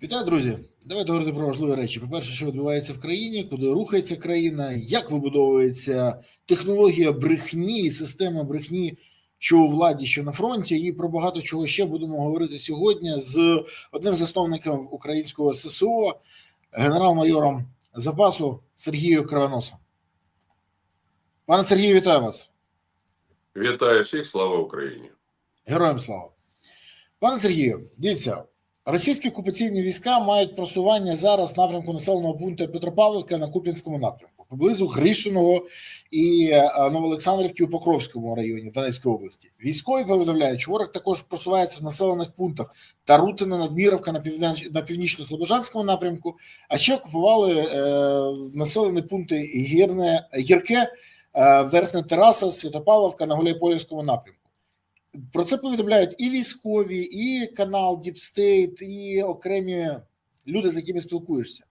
Вітаю, друзі! Давайте говорити про важливі речі. По-перше, що відбувається в країні, куди рухається країна, як вибудовується технологія брехні і система брехні, що у владі, що на фронті, і про багато чого ще будемо говорити сьогодні з одним з засновників українського ССО, генерал-майором запасу Сергієм Кривоносом. Пане Сергію, вітаю вас! Вітаю всіх, слава Україні! Героям слава! Пане Сергію, дивіться, російські окупаційні війська мають просування зараз напрямку населеного пункту Петропавлівка на Куп'янському напрямку, поблизу Гришиного і Новоолександрівки у Покровському районі Донецької області. Військові повідомляють, що ворог також просувається в населених пунктах Тарутине, Надміровка на північно-слобожанському напрямку, а ще окупували населені пункти Гірке, Верхня Тераса, Святопавловка на Гуляйполівському напрямку. Про це повідомляють і військові, і канал Deep State, і окремі люди, з якими спілкуєшся.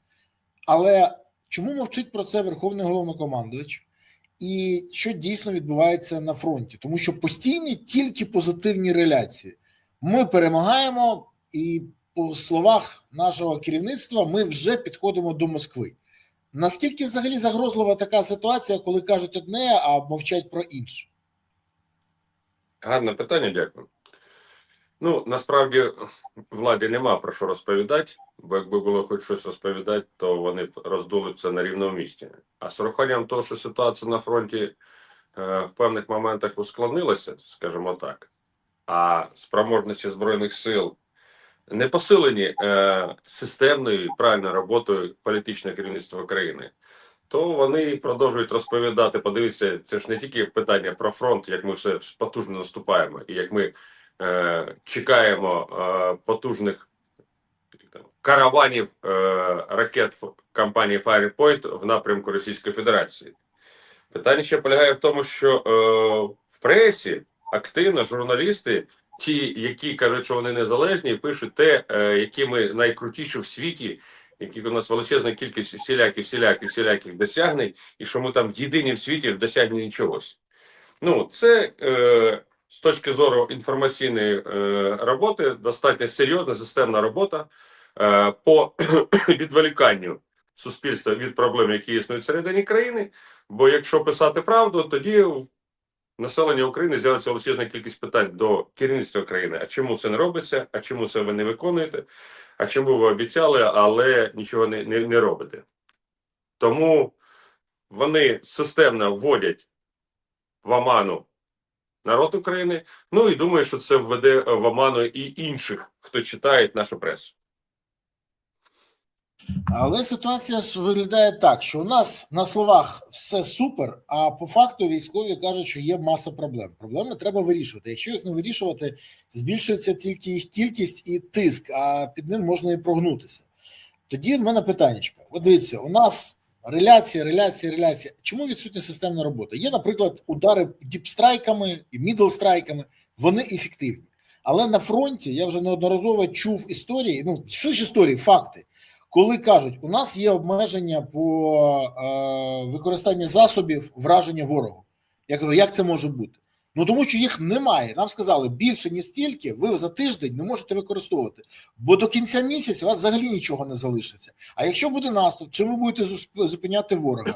Але чому мовчить про це Верховний Головнокомандувач? І що дійсно відбувається на фронті? Тому що постійні тільки позитивні реляції. Ми перемагаємо, і по словах нашого керівництва ми вже підходимо до Москви. Наскільки взагалі загрозлива така ситуація, коли кажуть одне, а мовчать про інше? Гарне питання, дякую. Ну, насправді, владі нема про що розповідати, бо якби було хоч щось розповідати, то вони б роздули це на рівному місці. А з урахуванням того, що ситуація на фронті в певних моментах ускладнилася, скажімо так, а спроможності Збройних сил не посилені системною і правильною роботою політичного керівництва України, то вони продовжують розповідати, подивіться, це ж не тільки питання про фронт, як ми все потужно наступаємо, і як ми чекаємо потужних караванів ракет компанії Firepoint в напрямку Російської Федерації. Питання ще полягає в тому, що в пресі активно журналісти, ті, які кажуть, що вони незалежні, пишуть те, які ми найкрутіші в світі, яких у нас величезна кількість всіляких досягнень, і що ми там єдині в світі в досягненні чогось. Ну, це з точки зору інформаційної роботи достатньо серйозна системна робота по відволіканню суспільства від проблем, які існують всередині країни, бо якщо писати правду, тоді в населення України з'явиться величезна кількість питань до керівництва країни. А чому це не робиться? А чому це ви не виконуєте? А чому ви обіцяли, але нічого не робите? Тому вони системно вводять в оману народ України, ну і думаю, що це введе в оману і інших, хто читає нашу пресу. Але ситуація ж виглядає так, що у нас на словах все супер, а по факту військові кажуть, що є маса проблем. Проблеми треба вирішувати. Якщо їх не вирішувати, збільшується тільки їх кількість і тиск, а під ним можна і прогнутися. Тоді в мене питаннячко. От дивіться, у нас реляція. Чому відсутня системна робота? Є, наприклад, удари діпстрайками і мідлстрайками, вони ефективні. Але на фронті я вже неодноразово чув історії, ну, що ж історії, факти, коли кажуть, у нас є обмеження по використанню засобів враження ворогу. Я кажу, як це може бути? Ну, тому що їх немає. Нам сказали, більше, ніж стільки, ви за тиждень не можете використовувати. Бо до кінця місяця у вас взагалі нічого не залишиться. А якщо буде наступ, чи ви будете зупиняти ворога?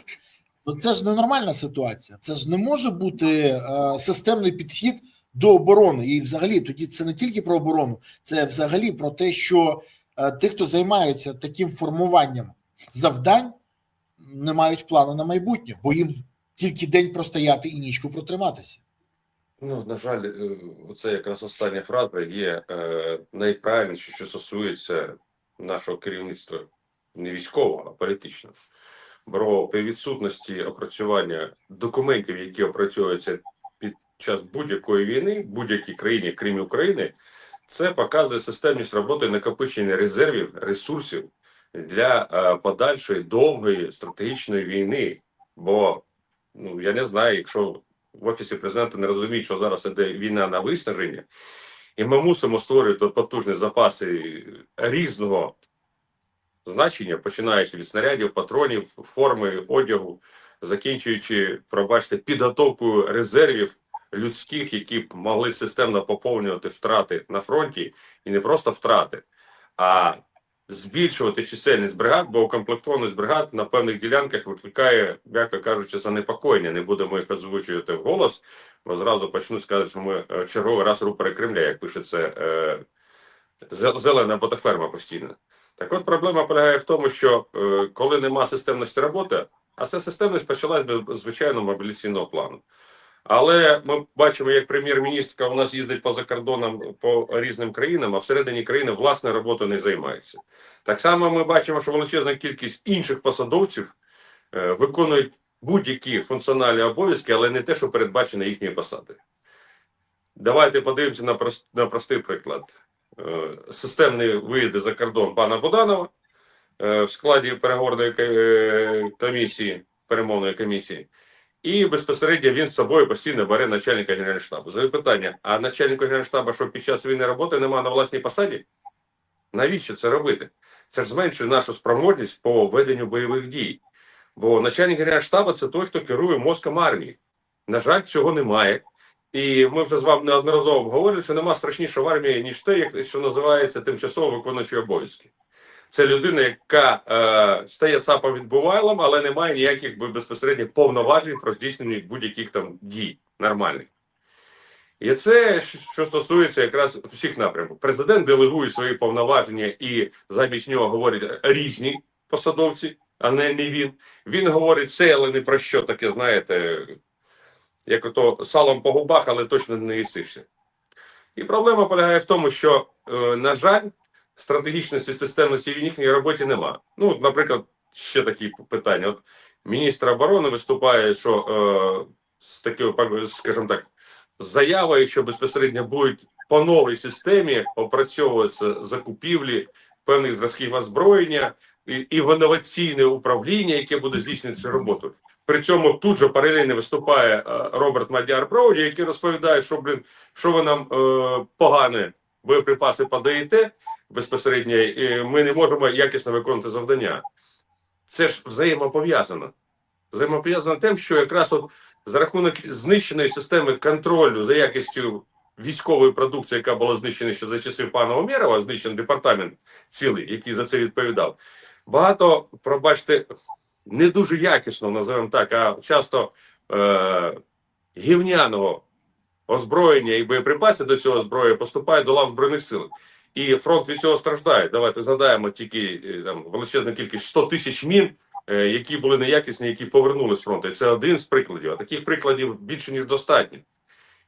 Ну, це ж ненормальна ситуація. Це ж не може бути системний підхід до оборони. І взагалі, тоді це не тільки про оборону, це взагалі про те, що ті, хто займаються таким формуванням завдань, не мають плану на майбутнє, бо їм тільки день простояти і нічку протриматися. Ну, на жаль, оце якраз остання фраза є найправильніше, що стосується нашого керівництва не військового, а політичного. Бо при відсутності опрацювання документів, які опрацьовуються під час будь-якої війни, в будь-якій країні, крім України, це показує системність роботи накопичення резервів, ресурсів для подальшої довгої стратегічної війни. Бо, ну, я не знаю, якщо в Офісі Президента не розуміють, що зараз іде війна на виснаження, і ми мусимо створювати потужні запаси різного значення, починаючи від снарядів, патронів, форми, одягу, закінчуючи, пробачте, підготовкою резервів людських, які б могли системно поповнювати втрати на фронті, і не просто втрати, а збільшувати чисельність бригад, бо укомплектованість бригад на певних ділянках викликає, м'яко кажучи, занепокоєння. Не будемо їх озвучувати вголос, бо зразу почну сказати, що ми черговий раз рупори Кремля, як пише це зелена ботаферма постійно. Так от проблема полягає в тому, що коли нема системності роботи, а ця системність почалась з звичайного мобілізаційного плану. Але ми бачимо, як прем'єр-міністр у нас їздить по закордонам, по різним країнам, а всередині країни власне роботою не займається. Так само ми бачимо, що величезна кількість інших посадовців виконують будь-які функціональні обов'язки, але не те, що передбачено їхньої посади. Давайте подивимося на простий приклад. Системні виїзди за кордон пана Буданова в складі переговорної комісії, перемовної комісії. І безпосередньо він з собою постійно бере начальника Генерального штабу. Задаю питання, а начальнику Генерального штабу, що під час війни роботи немає на власній посаді? Навіщо це робити? Це ж зменшує нашу спроможність по веденню бойових дій. Бо начальник Генерального штабу – це той, хто керує мозком армії. На жаль, цього немає. І ми вже з вами неодноразово обговорили, що нема страшнішого в армії, ніж те, що називається тимчасово виконуючі обов'язки. Це людина, яка стає ЦАПом відбувайлом, але не має ніяких безпосередньо повноважень про здійснення будь-яких там дій нормальних. І це, що стосується якраз всіх напрямків. Президент делегує свої повноваження і замість нього говорять різні посадовці, а не він. Він говорить все, але не про що таке, знаєте, як ото салом по губах, але точно не їсишся. І проблема полягає в тому, що, на жаль, стратегічності, системності в їхній роботі нема. Ну, наприклад, ще такі питання. От міністр оборони виступає, що з такою, скажімо так, з заявою, що безпосередньо будуть по новій системі опрацьовуватися закупівлі певних зразків озброєння і інноваційне управління, яке буде здійснювати цю роботу. При цьому тут же паралельно виступає Роберт Мадяр Броуді, який розповідає, що ви нам погане боєприпаси подаєте безпосередньо, і ми не можемо якісно виконувати завдання. Це ж взаємопов'язано. Взаємопов'язано тим, що якраз от за рахунок знищеної системи контролю за якістю військової продукції, яка була знищена ще за часів пана Умєрова, знищений департамент цілий, який за це відповідав, багато, пробачте, не дуже якісно, називаємо так, а часто гівняного озброєння і боєприпасів до цього озброєння поступають до лав Збройних сил. І фронт від цього страждає. Давайте згадаємо тільки там величезну кількість 100 тисяч мін, які були неякісні, які повернули з фронту. І це один з прикладів. А таких прикладів більше, ніж достатньо.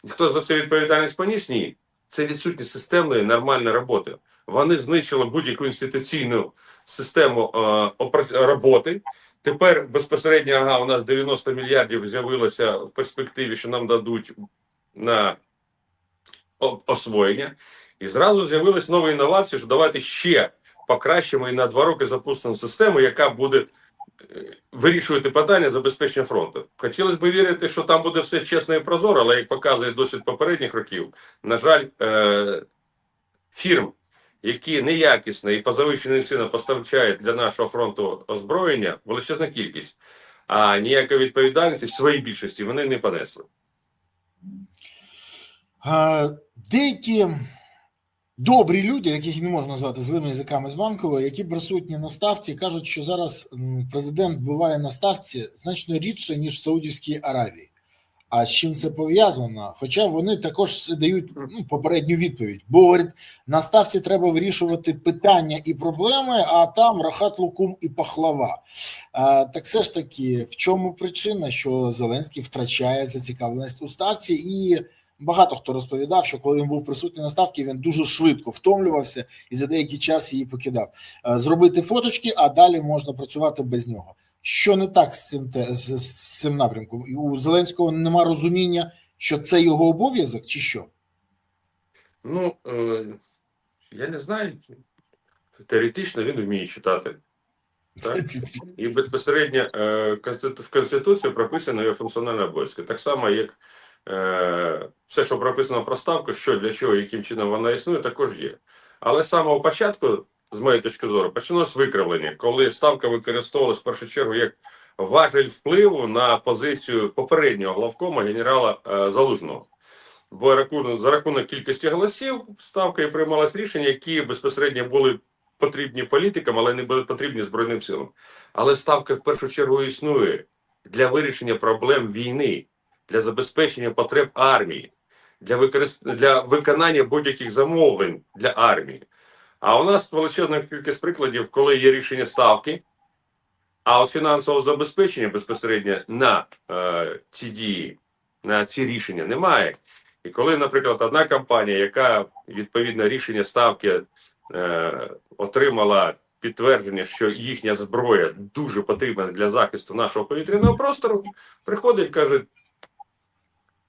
Хто за це відповідальність поніс? Ні. Це відсутність системної нормальної роботи. Вони знищили будь-яку інституційну систему роботи. Тепер безпосередньо у нас 90 мільярдів з'явилося в перспективі, що нам дадуть на освоєння. І зразу з'явились нові інновації, що давайте ще покращимо і на 2 роки запустимо систему, яка буде вирішувати питання забезпечення фронту. Хотілося б вірити, що там буде все чесно і прозоро, але як показує досвід попередніх років, на жаль, фірм, які неякісно і по завищеній ціні постачають для нашого фронту озброєння, величезна кількість, а ніякої відповідальності в своїй більшості вони не понесли. Деякі добрі люди, яких не можна назвати злими язиками з Банкової, які присутні на ставці, кажуть, що зараз президент буває на ставці значно рідше, ніж в Саудівській Аравії. А з чим це пов'язано? Хоча вони також дають попередню відповідь. Бо, говорять, на ставці треба вирішувати питання і проблеми, а там рахат лукум і пахлава. Так все ж таки, в чому причина, що Зеленський втрачає зацікавленість у ставці? І багато хто розповідав, що коли він був присутній на ставці, він дуже швидко втомлювався і за деякий час її покидав. Зробити фоточки, а далі можна працювати без нього. Що не так з цим напрямком? У Зеленського нема розуміння, що це його обов'язок, чи що? Ну, я не знаю. Теоретично він вміє читати. Так? І безпосередньо в Конституції прописано його функціональні обов'язки. Так само, як все, що прописано про ставку, що, для чого, яким чином вона існує, також є. Але з самого початку, з моєї точки зору, почалось викривлення, коли ставка використовувалась в першу чергу як важель впливу на позицію попереднього главкома генерала Залужного. Бо за рахунок кількості голосів ставкою приймалось рішення, які безпосередньо були потрібні політикам, але не будуть потрібні Збройним силам. Але ставка в першу чергу існує для вирішення проблем війни, для забезпечення потреб армії, для виконання будь-яких замовлень для армії. А у нас величезна кількість прикладів, коли є рішення ставки, а от фінансового забезпечення безпосередньо на ці дії, на ці рішення немає. І коли, наприклад, одна компанія, яка відповідно рішення ставки отримала підтвердження, що їхня зброя дуже потрібна для захисту нашого повітряного простору, приходить, каже,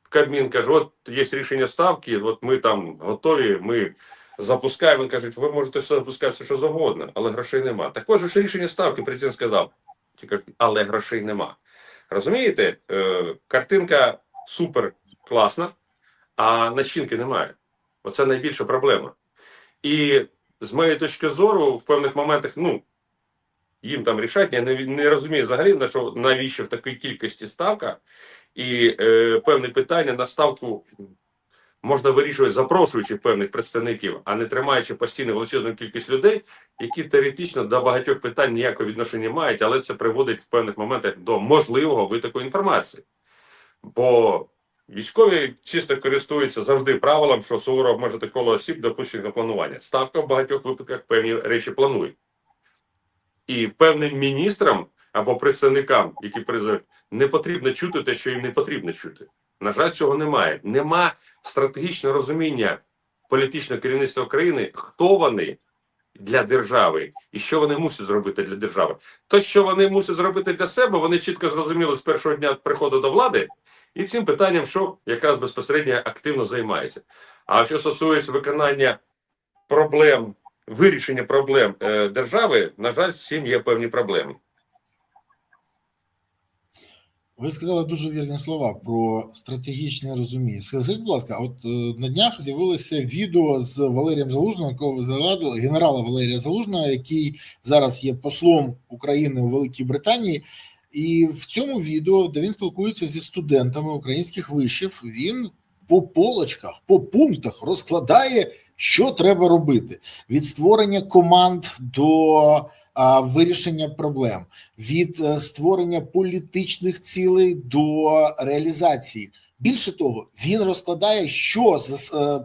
Кабмін каже, от є рішення ставки, от ми там готові, ми запускаємо. Він каже, ви можете запускати все, що завгодно, але грошей нема. Також ж рішення ставки, президент сказав, але грошей нема. Розумієте, картинка супер класна, а начинки немає. Оце найбільша проблема. І з моєї точки зору, в певних моментах, їм там рішать, я не розумію взагалі, навіщо в такій кількості ставка, і певні питання на ставку можна вирішувати, запрошуючи певних представників, а не тримаючи постійно величезну кількість людей, які теоретично до багатьох питань ніякого відношення не мають, але це приводить в певних моментах до можливого витоку інформації. Бо військові чисто користуються завжди правилом, що суворо обмежити коло осіб, допущених до планування. Ставка в багатьох випадках певні речі планує. І певним міністрам або представникам, які призовуть, не потрібно чути те, що їм не потрібно чути. На жаль, цього немає. Нема стратегічного розуміння політичного керівництва країни, хто вони для держави і що вони мусять зробити для держави. То, що вони мусять зробити для себе, вони чітко зрозуміли з першого дня приходу до влади, і цим питанням, що якраз безпосередньо активно займається. А що стосується виконання проблем, вирішення проблем держави, на жаль, з цим є певні проблеми. Ви сказали дуже вірні слова про стратегічне розуміння. Скажіть, будь ласка, от на днях з'явилося відео з Валерієм Залужним, якого ви згадали, генерала Валерія Залужного, який зараз є послом України у Великій Британії. І в цьому відео, де він спілкується зі студентами українських вишів, він по полочках, по пунктах розкладає, що треба робити. Від створення команд до вирішення проблем, від створення політичних цілей до реалізації. Більше того, він розкладає, що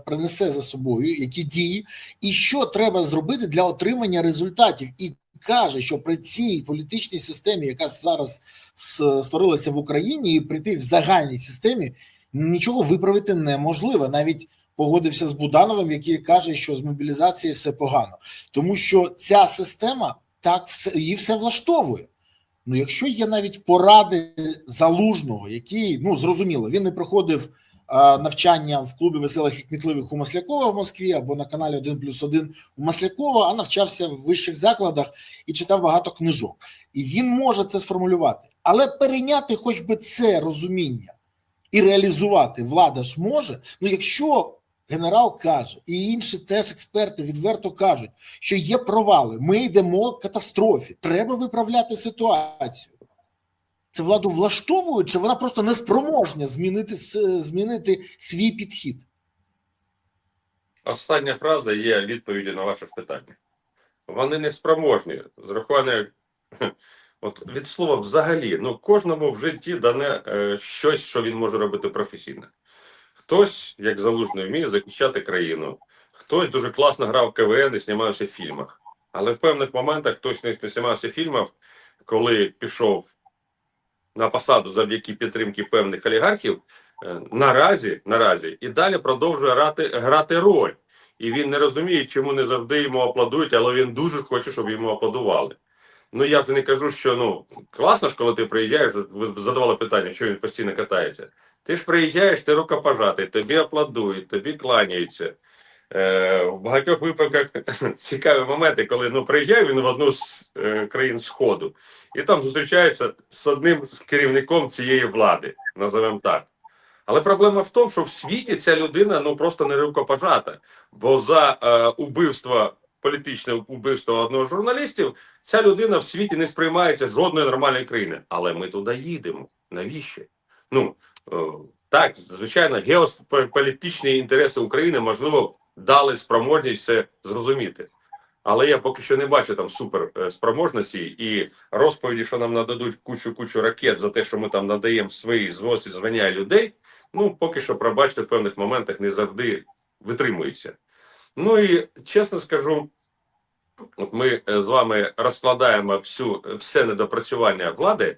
принесе за собою, які дії, і що треба зробити для отримання результатів. І каже, що при цій політичній системі, яка зараз створилася в Україні, і при тій в загальній системі, нічого виправити неможливо. Навіть погодився з Будановим, який каже, що з мобілізацією все погано. Тому що ця система так її все влаштовує. Ну, якщо є навіть поради Залужного, який, зрозуміло, він не проходив навчання в клубі веселих і кмітливих у Маслякова в Москві або на каналі 1+1 у Маслякова, а навчався в вищих закладах і читав багато книжок. І він може це сформулювати. Але перейняти хоч би це розуміння і реалізувати влада ж може, якщо генерал каже, і інші теж експерти відверто кажуть, що є провали, ми йдемо к катастрофі, треба виправляти ситуацію. Це владу влаштовує, чи вона просто неспроможна змінити свій підхід? Остання фраза є відповіддю на ваше питання. Вони неспроможні. З рахування від слова взагалі, кожному в житті дане щось, що він може робити професійно. Хтось, як Залужний, вміє захищати країну, хтось дуже класно грав в КВН і знімався в фільмах. Але в певних моментах хтось не знімався в фільмах, коли пішов на посаду завдяки підтримки певних олігархів, наразі і далі продовжує грати роль. І він не розуміє, чому не завжди йому аплодують, але він дуже хоче, щоб йому аплодували. Я вже не кажу, що класно ж, коли ти приїжджаєш, ви задавали питання, що він постійно катається. Ти ж приїжджаєш, ти рукопожатий, тобі аплодують, тобі кланяються. В багатьох випадках цікаві моменти, коли приїжджає він в одну з країн Сходу, і там зустрічається з одним з керівником цієї влади, називаємо так. Але проблема в тому, що в світі ця людина просто не рукопожата, бо за політичне вбивство одного з журналістів, ця людина в світі не сприймається жодної нормальної країни. Але ми туди їдемо. Навіщо? Так, звичайно, геополітичні інтереси України, можливо, дали спроможність це зрозуміти. Але я поки що не бачу там суперспроможності і розповіді, що нам нададуть кучу ракет за те, що ми там надаємо свої звози, звання людей. Ну, поки що, пробачте, в певних моментах не завжди витримується. Ну і чесно скажу, от ми з вами розкладаємо все недопрацювання влади,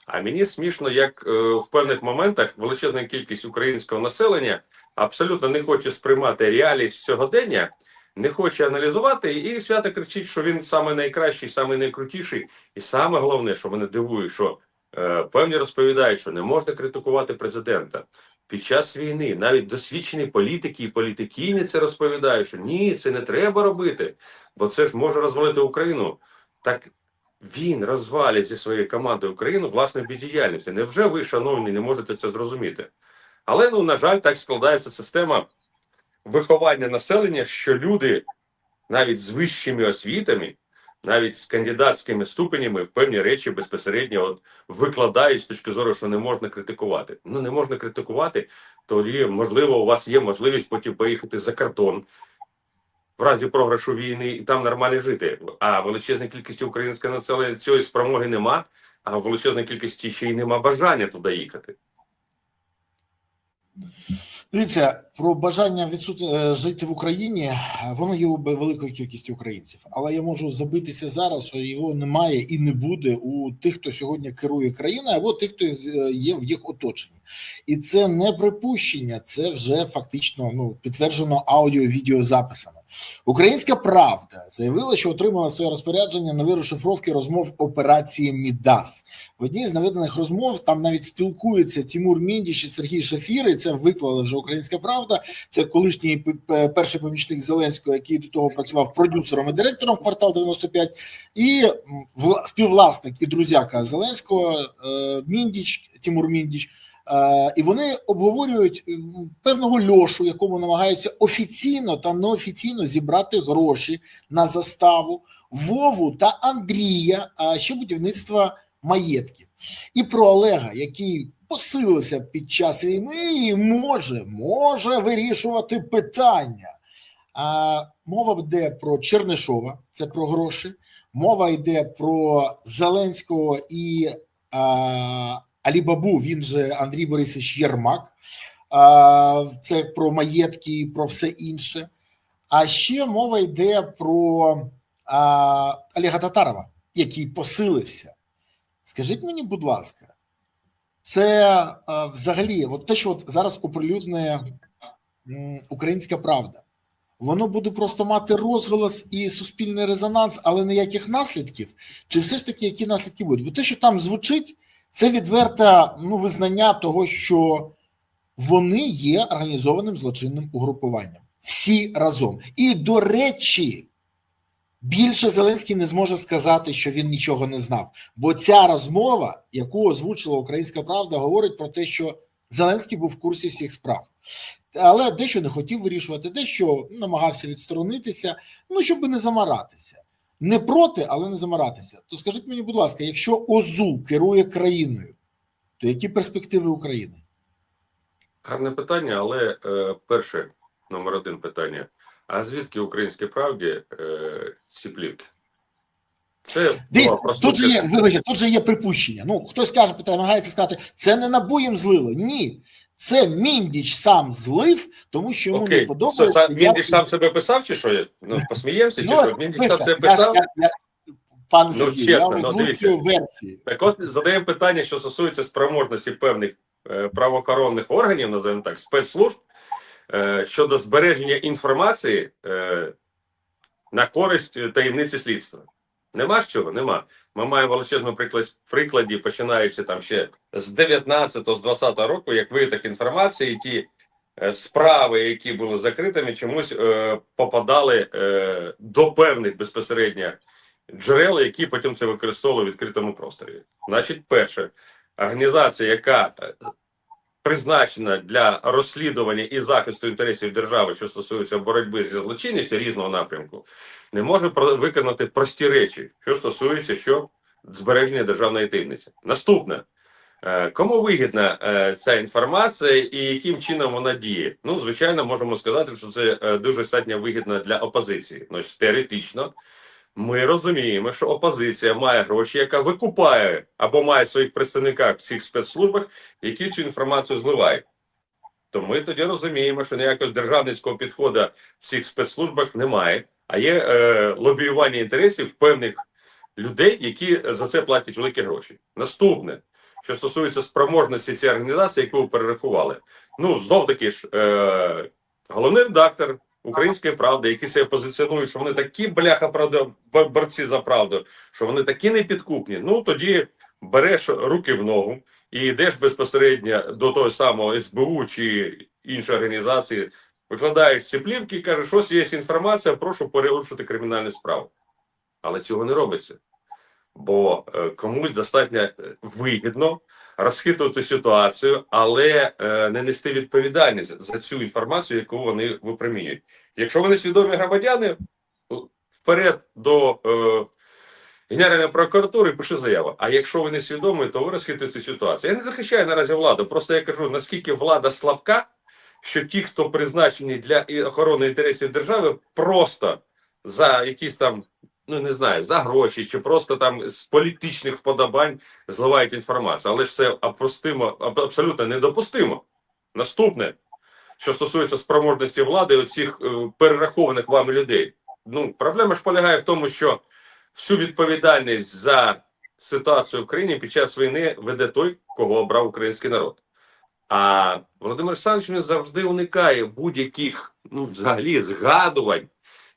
а мені смішно, як в певних моментах величезна кількість українського населення абсолютно не хоче сприймати реалість сьогодення, не хоче аналізувати і свято кричить, що він саме найкращий, саме найкрутіший. І саме головне, що мене дивує, що певні розповідають, що не можна критикувати президента. Під час війни навіть досвідчені політики і політикіни це розповідають, що ні, це не треба робити, бо це ж може розвалити Україну. Так він розвалить зі своєю командою Україну власною бездіяльністю. Невже ви, шановні, не можете це зрозуміти? Але, ну, на жаль, так складається система виховання населення, що люди навіть з вищими освітами, навіть з кандидатськими ступенями в певні речі безпосередньо викладають з точки зору, що не можна критикувати. Ну, не можна критикувати, тоді, можливо, у вас є можливість потім поїхати за кордон в разі програшу війни і там нормально жити. А величезній кількості українського населення цієї спромоги нема, а в величезній кількості ще й нема бажання туди їхати. Дивіться, про бажання жити в Україні, воно є у великої кількості українців. Але я можу забитися зараз, що його немає і не буде у тих, хто сьогодні керує країною, або тих, хто є в їх оточенні. І це не припущення, це вже фактично підтверджено аудіо-відеозаписами. Українська Правда заявила, що отримала своє розпорядження нові розшифровки розмов операції «Мідас». В одній з наведених розмов там навіть спілкуються Тимур Міндіч і Сергій Шафір, і це виклала вже Українська Правда. Це колишній перший помічник Зеленського, який до того працював продюсером і директором «Квартал 95», і співвласник і друзяка Зеленського Міндіч, Тимур Міндіч. І вони обговорюють певного Льошу, якому намагаються офіційно та неофіційно зібрати гроші на заставу, Вову та Андрія, а ще будівництва маєтків. І про Олега, який посилився під час війни і може вирішувати питання. Мова йде про Чернишова, це про гроші. Мова йде про Зеленського і Алібабу, він же Андрій Борисович Єрмак, це про маєтки і про все інше. А ще мова йде про Олега Татарова, який посилився. Скажіть мені, будь ласка, це взагалі, от те, що от зараз оприлюднює Українська Правда, воно буде просто мати розголос і суспільний резонанс, але ніяких наслідків? Чи все ж таки які наслідки будуть? Бо те, що там звучить, це відверте визнання того, що вони є організованим злочинним угрупуванням. Всі разом. І, до речі, більше Зеленський не зможе сказати, що він нічого не знав. Бо ця розмова, яку озвучила Українська Правда, говорить про те, що Зеленський був в курсі всіх справ. Але дещо не хотів вирішувати, дещо намагався відсторонитися, щоб не замаратися. Не проти, але не замаратися. То скажіть мені, будь ласка, якщо ОЗУ керує країною, то які перспективи України? Гарне питання, але перше, номер один питання. А звідки Українській Правді ці плівки? Тут же є припущення. Хтось каже, намагається сказати, це не НАБУ їм злило. Ні. Це Міндіч сам злив, тому що йому не подобається. Міндіч сам себе писав, чи що? Посміємося, чи що? Міндіч сам себе писав? Пане Сергій, я озвучую версії. Так от, задаємо питання, що стосується спроможності певних правоохоронних органів, називаємо так, спецслужб, щодо збереження інформації на користь таємниці слідства. Нема з чого? Нема. Ми маємо величезну прикладі, починаючи там ще з 19-го, з 20-го року, як виток інформації, ті справи, які були закритими, чомусь попадали до певних безпосередньо джерел, які потім це використовували в відкритому просторі. Значить, перше, організація, яка призначена для розслідування і захисту інтересів держави, що стосується боротьби зі злочинністю різного напрямку, не може виконати прості речі, що стосується збереження державної таємниці. Наступне. Кому вигідна ця інформація і яким чином вона діє? Звичайно, можемо сказати, що це дуже достатньо вигідно для опозиції. Теоретично, Ми розуміємо, що опозиція має гроші, яка викупає або має своїх представників в всіх спецслужбах, які цю інформацію зливають. То ми тоді розуміємо, що ніякого державницького підходу в всіх спецслужбах немає, а є лобіювання інтересів певних людей, які за це платять великі гроші. Наступне, що стосується спроможності цієї організації, яку ви перерахували. Ну, знов-таки ж, головний редактор Української правди, які себе позиціонують, що вони такі борці за правду, що вони такі непідкупні, ну тоді береш руки в ногу і йдеш безпосередньо до того самого СБУ чи іншої організації, викладаєш ці плівки і кажеш, ось є інформація, прошу порушити кримінальну справу. Але цього не робиться. Бо комусь достатньо вигідно розхитувати ситуацію, але не нести відповідальність за цю інформацію, яку вони випромінюють. Якщо вони свідомі громадяни, вперед до Генеральної прокуратури пиши заяву. А якщо ви не свідомі, то ви розхитуєте ситуацію. Я не захищаю наразі владу, просто я кажу, наскільки влада слабка, що ті, хто призначені для охорони інтересів держави, просто за якісь там, ну не знаю, за гроші, чи просто там з політичних вподобань зливають інформацію. Але ж це абсолютно недопустимо. Наступне, що стосується спроможності влади, оцих перерахованих вами людей. Ну, проблема ж полягає в тому, що всю відповідальність за ситуацію в країні під час війни веде той, кого обрав український народ. А Володимир Олександрович, він завжди уникає будь-яких, ну, взагалі, згадувань.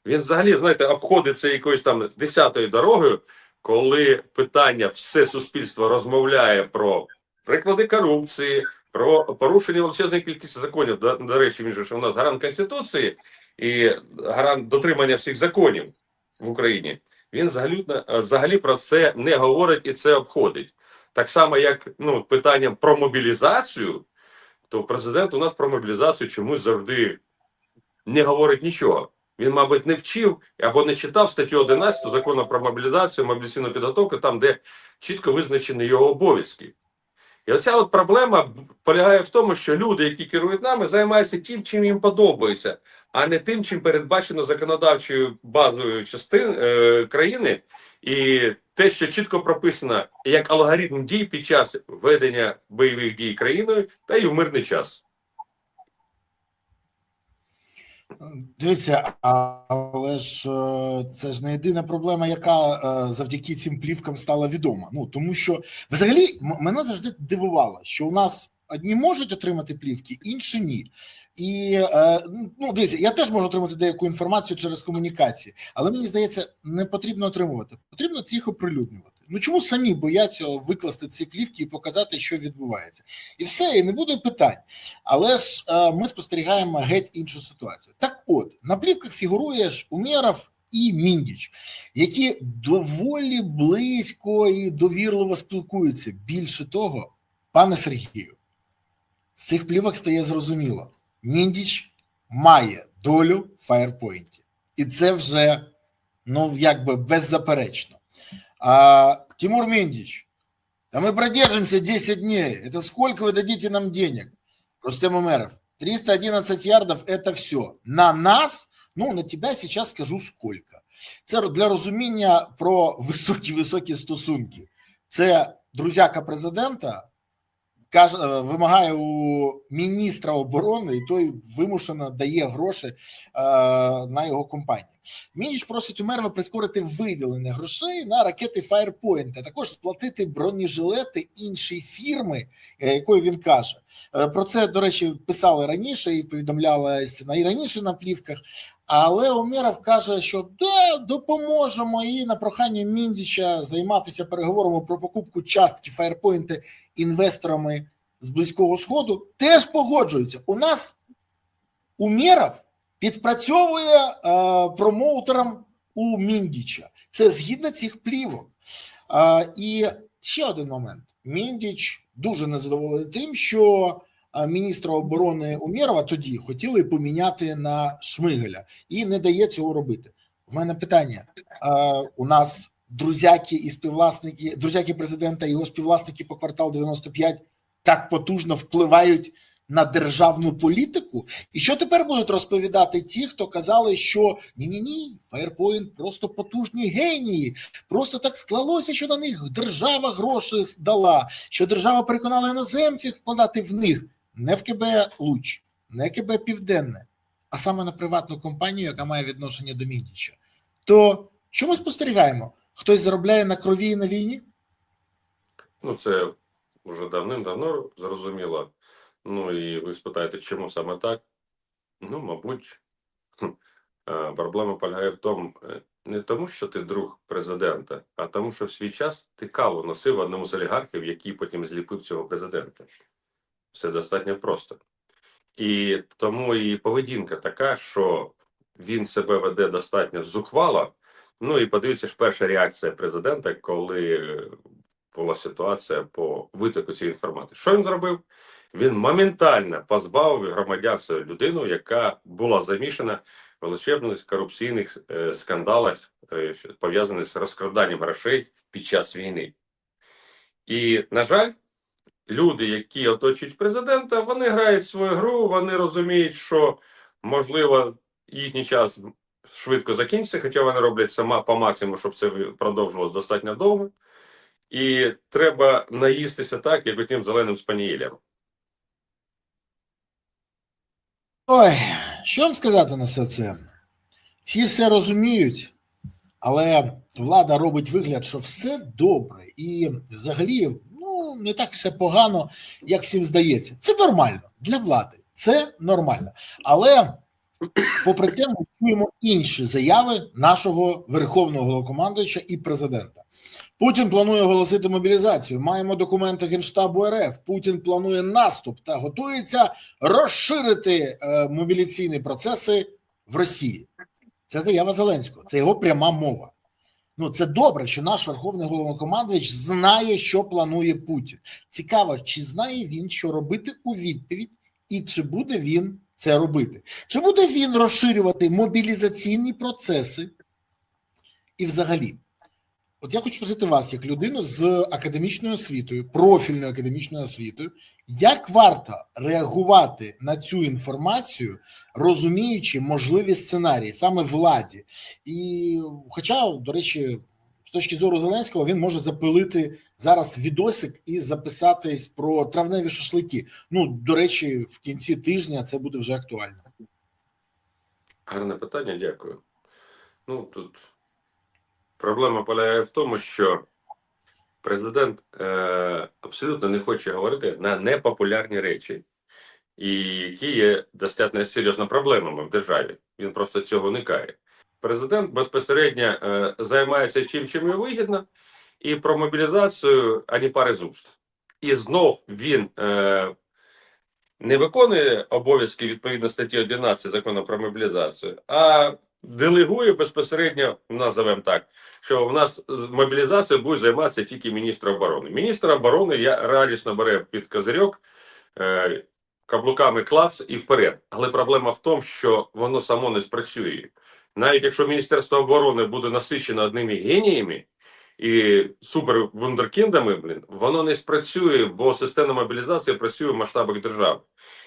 Він взагалі, знаєте, обходиться якоюсь там 10-ю дорогою, коли питання все суспільство розмовляє про приклади корупції, про порушення величезної кількості законів. До речі, він же ж у нас гарант Конституції і гарант дотримання всіх законів в Україні. Він взагалі про це не говорить і це обходить. Так само, як питанням про мобілізацію, то президент у нас про мобілізацію чомусь завжди не говорить нічого. Він, мабуть, не вчив або не читав статтю 11 закону про мобілізацію, мобілізаційну підготовку, там, де чітко визначені його обов'язки. І оця от проблема полягає в тому, що люди, які керують нами, займаються тим, чим їм подобається, а не тим, чим передбачено законодавчою базою частин країни. І те, що чітко прописано як алгоритм дій під час ведення бойових дій країною та й в мирний час. Дивіться, але ж це ж не єдина проблема, яка завдяки цим плівкам стала відома. Ну, тому що взагалі мене завжди дивувало, що у нас одні можуть отримати плівки, інші ні. І, дивіться, я теж можу отримати деяку інформацію через комунікації, але мені здається, не потрібно отримувати, потрібно їх оприлюднювати. Ну чому самі бояться викласти ці плівки і показати, що відбувається? І все, і не буде питань. Але ж ми спостерігаємо геть іншу ситуацію. Так от, на плівках фігурує ж Умєров і Міндіч, які доволі близько і довірливо спілкуються. Більше того, пане Сергію, з цих плівок стає зрозуміло. Міндіч має долю в Фаєрпойнті. І це вже, беззаперечно. Тимур Миндич, да мы продержимся 10 дней. Это сколько вы дадите нам денег? Рустем Умеров, 311 ярдов – это все. На нас, на тебя сейчас скажу сколько. Це для розуміння про високі стосунки. Це друзяка президента вимагає у міністра оборони, і той вимушено дає гроші на його компанію. Мініч просить Умерова прискорити виділення грошей на ракети Firepoint, а також сплатити бронежилети іншої фірми, якою він каже. Про це, до речі, писали раніше і повідомлялося раніше на плівках, але Умеров каже, що да, допоможемо, і на прохання Міндіча займатися переговорами про покупку частки Firepoint інвесторами з Близького Сходу теж погоджуються. У нас Умеров підпрацьовує промоутером у Міндіча. Це згідно цих плівок. І ще один момент. Міндіч дуже незадоволений тим, що міністра оборони Умєрова тоді хотіли поміняти на Шмигаля і не дає цього робити. В мене питання. У нас друзяки і співвласники, друзяки президента і його співвласники по квартал 95 так потужно впливають на державну політику? І що тепер будуть розповідати ті, хто казали, що ні-ні-ні, Firepoint просто потужні генії, просто так склалося, що на них держава гроші дала, що держава переконала іноземців вкладати в них не в КБ «Луч», не КБ «Південне», а саме на приватну компанію, яка має відношення до Міндіча. То що ми спостерігаємо? Хтось заробляє на крові і на війні? Ну, це вже давним-давно зрозуміло. Ну, і ви спитаєте, чому саме так? Ну, мабуть, проблема полягає в тому, не тому, що ти друг президента, а тому, що в свій час ти каву носив одному з олігархів, який потім зліпив цього президента. Все достатньо просто. І тому і поведінка така, що він себе веде достатньо зухвало. Ну і подивіться ж перша реакція президента, коли була ситуація по витоку цієї інформації. Що він зробив? Він моментально позбавив громадянства людину, яка була замішана в величезних корупційних скандалах, пов'язаних з розкраданням грошей під час війни. І, на жаль, люди, які оточують президента, вони грають свою гру, вони розуміють, що, можливо, їхній час швидко закінчиться, хоча вони роблять сама по максимуму, щоб це продовжувалося достатньо довго. І треба наїстися так, як тим зеленим спанієлям. Ой, що вам сказати на все це? Всі все розуміють, але влада робить вигляд, що все добре. І взагалі, ну, не так все погано, як всім здається. Це нормально для влади, це нормально. Але, попри те, ми чуємо інші заяви нашого верховного головнокомандуюча і президента. Путін планує оголосити мобілізацію. Маємо документи Генштабу РФ. Путін планує наступ та готується розширити мобіляційні процеси в Росії. Це заява Зеленського, це його пряма мова. Ну, це добре, що наш верховний головнокомандувач знає, що планує Путін. Цікаво, чи знає він, що робити у відповідь, і чи буде він це робити? Чи буде він розширювати мобілізаційні процеси? І взагалі, от я хочу спросити вас, як людину з академічною освітою, профільною академічною освітою, як варто реагувати на цю інформацію, розуміючи можливі сценарії саме владі? І хоча, до речі, з точки зору Зеленського, він може запилити зараз відосик і записатись про травневі шашлики. Ну, до речі, в кінці тижня це буде вже актуально. Гарне питання, дякую. Ну, тут проблема полягає в тому, що президент абсолютно не хоче говорити на непопулярні речі, і які є достатньо серйозними проблемами в державі. Він просто цього уникає. Президент безпосередньо займається чим йому вигідно, і про мобілізацію ані пари з уст. І знов він не виконує обов'язки відповідно статті 11 закону про мобілізацію, а делегує безпосередньо, називаємо так, що в нас мобілізацією буде займатися тільки міністр оборони. Міністр оборони радісно бере під козирьок, каблуками клац і вперед. Але проблема в тому, що воно само не спрацює. Навіть якщо Міністерство оборони буде насичено одними геніями і супер-вундеркіндами, воно не спрацює, бо система мобілізації працює в масштабах держави.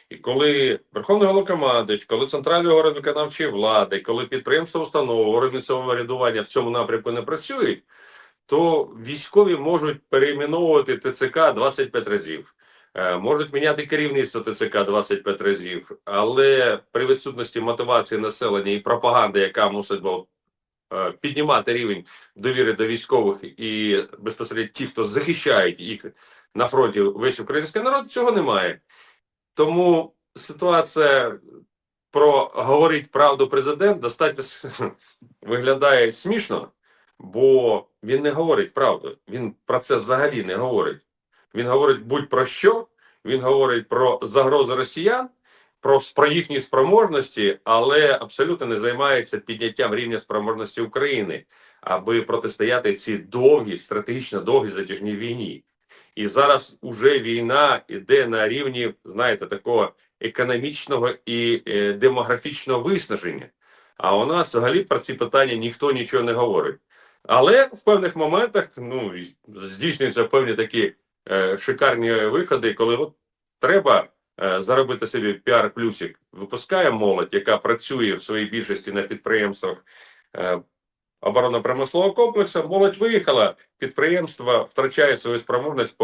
І коли Верховний Головнокомандувач, коли центральний орган виконавчої влади, коли підприємства, установи, органи самоврядування в цьому напрямку не працюють, то військові можуть перейменовувати ТЦК 25 разів. Можуть міняти керівництво ТЦК 25 разів, але при відсутності мотивації населення і пропаганди, яка мусить піднімати рівень довіри до військових і безпосередньо ті, хто захищають їх на фронті, весь український народ, цього немає. Тому ситуація про говорить правду президент достатньо виглядає смішно, бо він не говорить правду, він про це взагалі не говорить. Він говорить будь-про що, він говорить про загрози росіян, про їхні спроможності, але абсолютно не займається підняттям рівня спроможності України, аби протистояти цій довгій, стратегічно довгій затяжній війні. І зараз уже війна йде на рівні, знаєте, такого економічного і демографічного виснаження. А у нас взагалі про ці питання ніхто нічого не говорить. Але в певних моментах здійснюються певні такі шикарні виходи, коли треба заробити собі піар-плюсик, випускає молодь, яка працює в своїй більшості на підприємствах оборонно-промислового комплексу, молодь виїхала, підприємство втрачає свою спроможність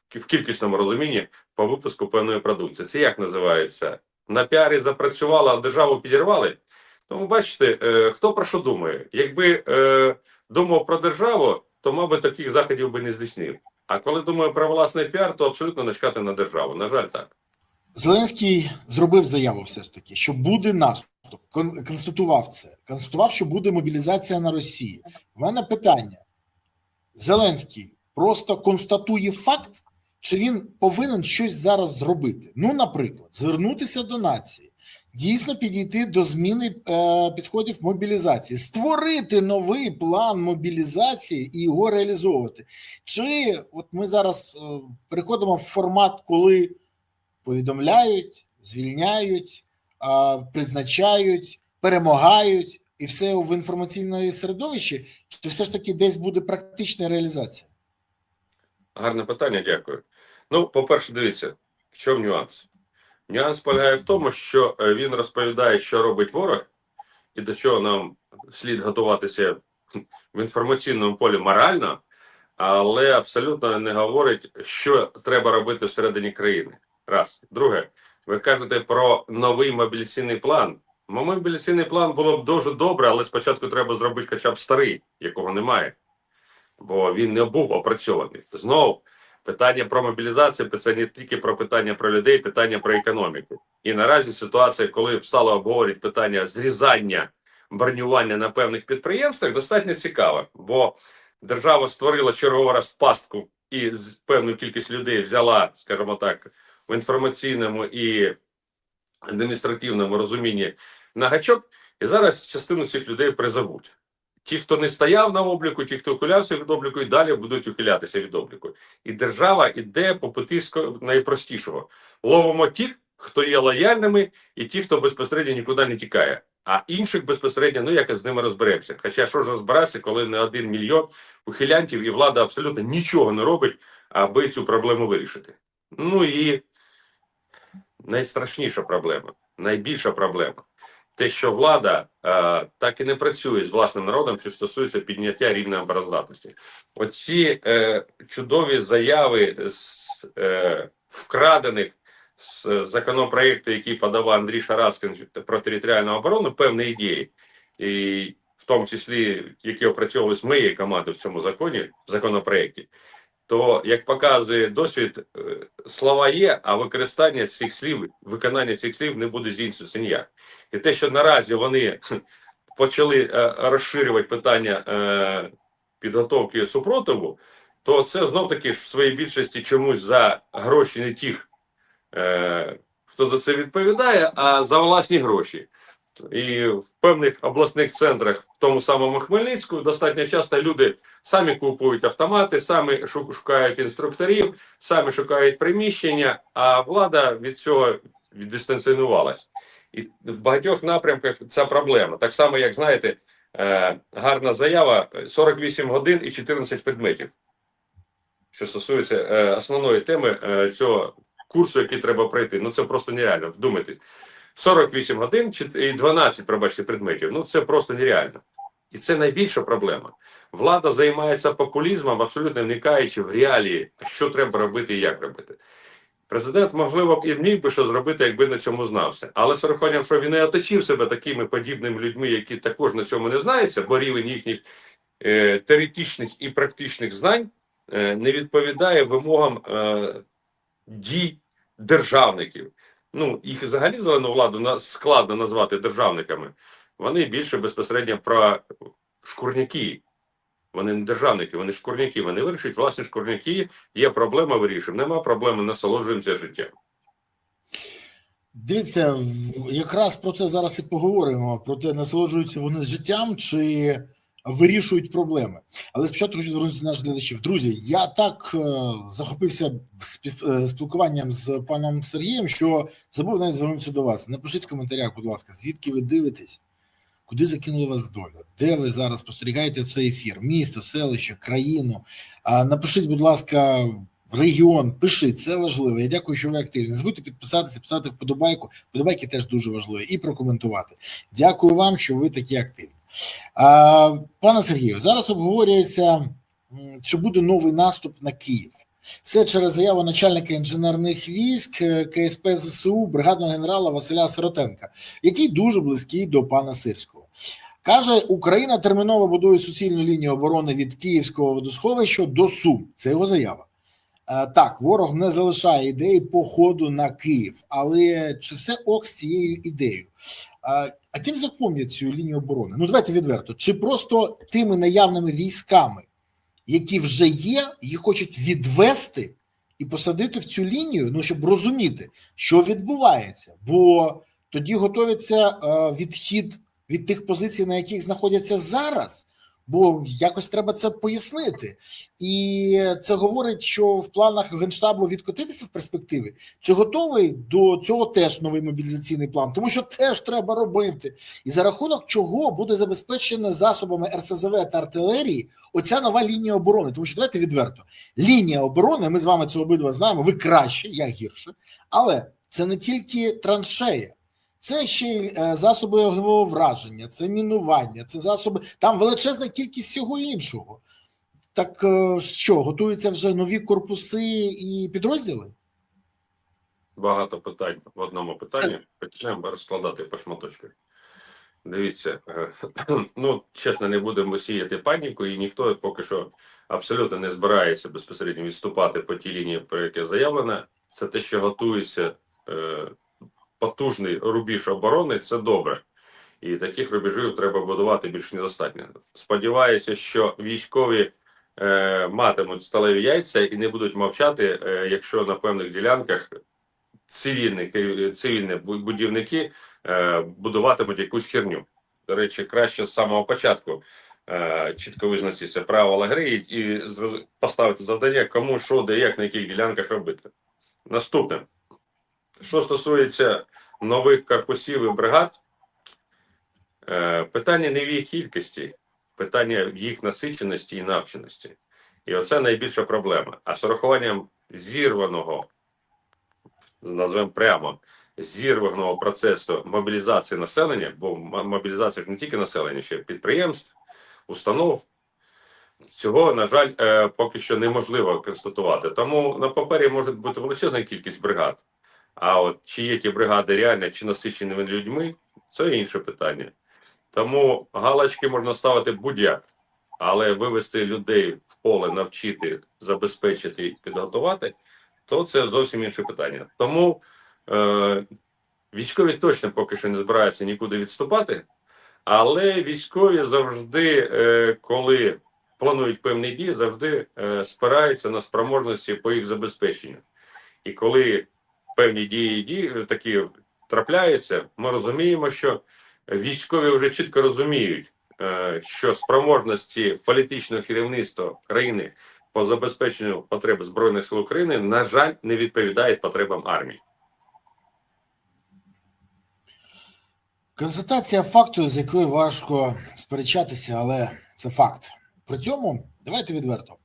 в кількісному розумінні по випуску певної продукції. Це як називається? На піарі запрацювали, а державу підірвали? Тому бачите, хто про що думає. Якби думав про державу, то, мабуть, таких заходів би не здійснив. А коли думає про власний піар, то абсолютно не чекати на державу. На жаль, так. Зеленський зробив заяву все ж таки, що буде наступ, констатував це, констатував, що буде мобілізація на Росії. У мене питання. Зеленський просто констатує факт, чи він повинен щось зараз зробити? Ну, наприклад, звернутися до нації, дійсно підійти до зміни підходів мобілізації, створити новий план мобілізації і його реалізовувати. Чи от ми зараз переходимо в формат, коли повідомляють, звільняють, призначають, перемагають і все в інформаційному середовищі, чи все ж таки десь буде практична реалізація? Гарне питання, дякую. Ну, по-перше, дивіться, в чому нюанс? Нюанс полягає в тому, що він розповідає, що робить ворог, і до чого нам слід готуватися в інформаційному полі морально, але абсолютно не говорить, що треба робити всередині країни. Раз. Друге, ви кажете про новий мобілізаційний план. Мобілізаційний план було б дуже добре, але спочатку треба зробити хоча б старий, якого немає. Бо він не був опрацьований. Знову, питання про мобілізацію – це не тільки про питання про людей, питання про економіку. І наразі ситуація, коли стало обговорювати питання зрізання бронювання на певних підприємствах, достатньо цікава. Бо держава створила черговий раз пастку і певну кількість людей взяла, скажімо так, в інформаційному і адміністративному розумінні на гачок, і зараз частину цих людей призовуть. Ті, хто не стояв на обліку, ті, хто ухилявся від обліку, і далі будуть ухилятися від обліку. І держава йде по путі найпростішого. Ловимо тих, хто є лояльними, і ті, хто безпосередньо нікуди не тікає. А інших безпосередньо, ну якось з ними розберемося. Хоча що ж розбиратися, коли не 1 мільйон ухилянтів і влада абсолютно нічого не робить, аби цю проблему вирішити. Ну і найстрашніша проблема, найбільша проблема. Те, що влада так і не працює з власним народом, що стосується підняття рівня обороноздатності. Оці чудові заяви з вкрадених з законопроекту, який подавав Андрій Шараскін про територіальну оборону, певні ідеї, і в тому числі, які опрацьовувалися моєю командою в цьому законопроекті, то, як показує досвід, слова є, а використання цих слів, виконання цих слів не буде здійснюватися ніяк. І те, що наразі вони почали розширювати питання підготовки супротиву, то це знов-таки в своїй більшості чомусь за гроші не тих, хто за це відповідає, а за власні гроші. І в певних обласних центрах, в тому самому Хмельницьку, достатньо часто люди самі купують автомати, самі шукають інструкторів, самі шукають приміщення, а влада від цього віддистанціювалась. І в багатьох напрямках ця проблема. Так само, як, знаєте, гарна заява, 48 годин і 14 предметів. Що стосується основної теми цього курсу, який треба пройти. Ну, це просто нереально, вдумайтесь. 48 годин і 12, пробачте, предметів. Ну, це просто нереально. І це найбільша проблема. Влада займається популізмом, абсолютно вникаючи в реалії, що треба робити і як робити. Президент, можливо, б і міг би що зробити, якби на цьому знався. Але з урахуванням, що він не оточив себе такими подібними людьми, які також на цьому не знаються, бо рівень їхніх теоретичних і практичних знань не відповідає вимогам дій державників. Ну, їх взагалі зелену владу складно назвати державниками. Вони більше безпосередньо про шкурняки. Вони не державники, вони шкурняки. Вони вирішують власні шкурняки. Є проблема, вирішуємо. Нема проблеми, насолоджуємося життям. Дивіться, якраз про це зараз і поговоримо. Про те, насолоджуються вони життям чи вирішують проблеми. Але спочатку хочу звернутися до наших глядачів. Друзі, я так захопився спілкуванням з паном Сергієм, що забув навіть звернутися до вас. Напишіть в коментарях, будь ласка, звідки ви дивитесь, куди закинула вас доля, де ви зараз спостерігаєте цей ефір, місто, селище, країну. Напишіть, будь ласка, регіон, пиши, це важливо. Я дякую, що ви активні. Не забудьте підписатися, писати вподобайку. Вподобайки теж дуже важливі. І прокоментувати. Дякую вам, що ви такі активні. Пане Сергію, зараз обговорюється, чи буде новий наступ на Київ. Все через заяву начальника інженерних військ КСП ЗСУ бригадного генерала Василя Сиротенка, який дуже близький до пана Сирського. Каже, Україна терміново будує суцільну лінію оборони від Київського водосховища до Сум. Це його заява. Так, ворог не залишає ідеї походу на Київ, але чи все ок з цією ідеєю? А ким заповнять цю лінію оборони? Ну, давайте відверто. Чи просто тими наявними військами, які вже є, їх хочуть відвести і посадити в цю лінію, ну, щоб розуміти, що відбувається, бо тоді готується відхід від тих позицій, на яких знаходяться зараз, бо якось треба це пояснити. І це говорить, що в планах Генштабу відкотитися в перспективі, чи готовий до цього теж новий мобілізаційний план, тому що теж треба робити. І за рахунок чого буде забезпечена засобами РСЗВ та артилерії оця нова лінія оборони. Тому що, давайте відверто, лінія оборони, ми з вами це обидва знаємо, ви краще, я гірше, але це не тільки траншея. Це ще й засоби огневого враження, це мінування, це засоби, там величезна кількість всього іншого. Так що, готуються вже нові корпуси і підрозділи? Багато питань в одному питанні. Почнемо розкладати по шматочках. Дивіться, ну, чесно, не будемо сіяти паніку, і ніхто поки що абсолютно не збирається безпосередньо відступати по тій лінії, про яке заявлено. Це те, що готується потужний рубіж оборони, це добре. І таких рубежів треба будувати більш недостатньо. Сподіваюся, що військові матимуть сталеві яйця і не будуть мовчати, якщо на певних ділянках цивільні будівники будуватимуть якусь херню. До речі, краще з самого початку чітко визначитися правила гри і поставити завдання, кому, що, де, як, на яких ділянках робити. Наступне. Що стосується нових корпусів і бригад, питання не в їх кількості, питання в їх насиченості і навченості. І оце найбільша проблема. А з урахуванням зірваного, назвемо прямо, зірваного процесу мобілізації населення, бо мобілізація ж не тільки населення, ще підприємств, установ, цього, на жаль, поки що неможливо констатувати. Тому на папері може бути величезна кількість бригад. А от чи є ті бригади реально, чи насичені вони людьми, це інше питання. Тому галочки можна ставити будь-як, але вивести людей в поле, навчити, забезпечити і підготувати, то це зовсім інше питання. Тому військові точно поки що не збираються нікуди відступати, але військові завжди, коли планують певні дії, завжди спираються на спроможності по їх забезпеченню. І коли певні дії такі трапляються, ми розуміємо, що військові вже чітко розуміють, що спроможності політичного керівництва країни по забезпеченню потреб Збройних сил України, на жаль, не відповідають потребам армії. Констатація факту, з якою важко сперечатися, але це факт. При цьому, давайте відверто,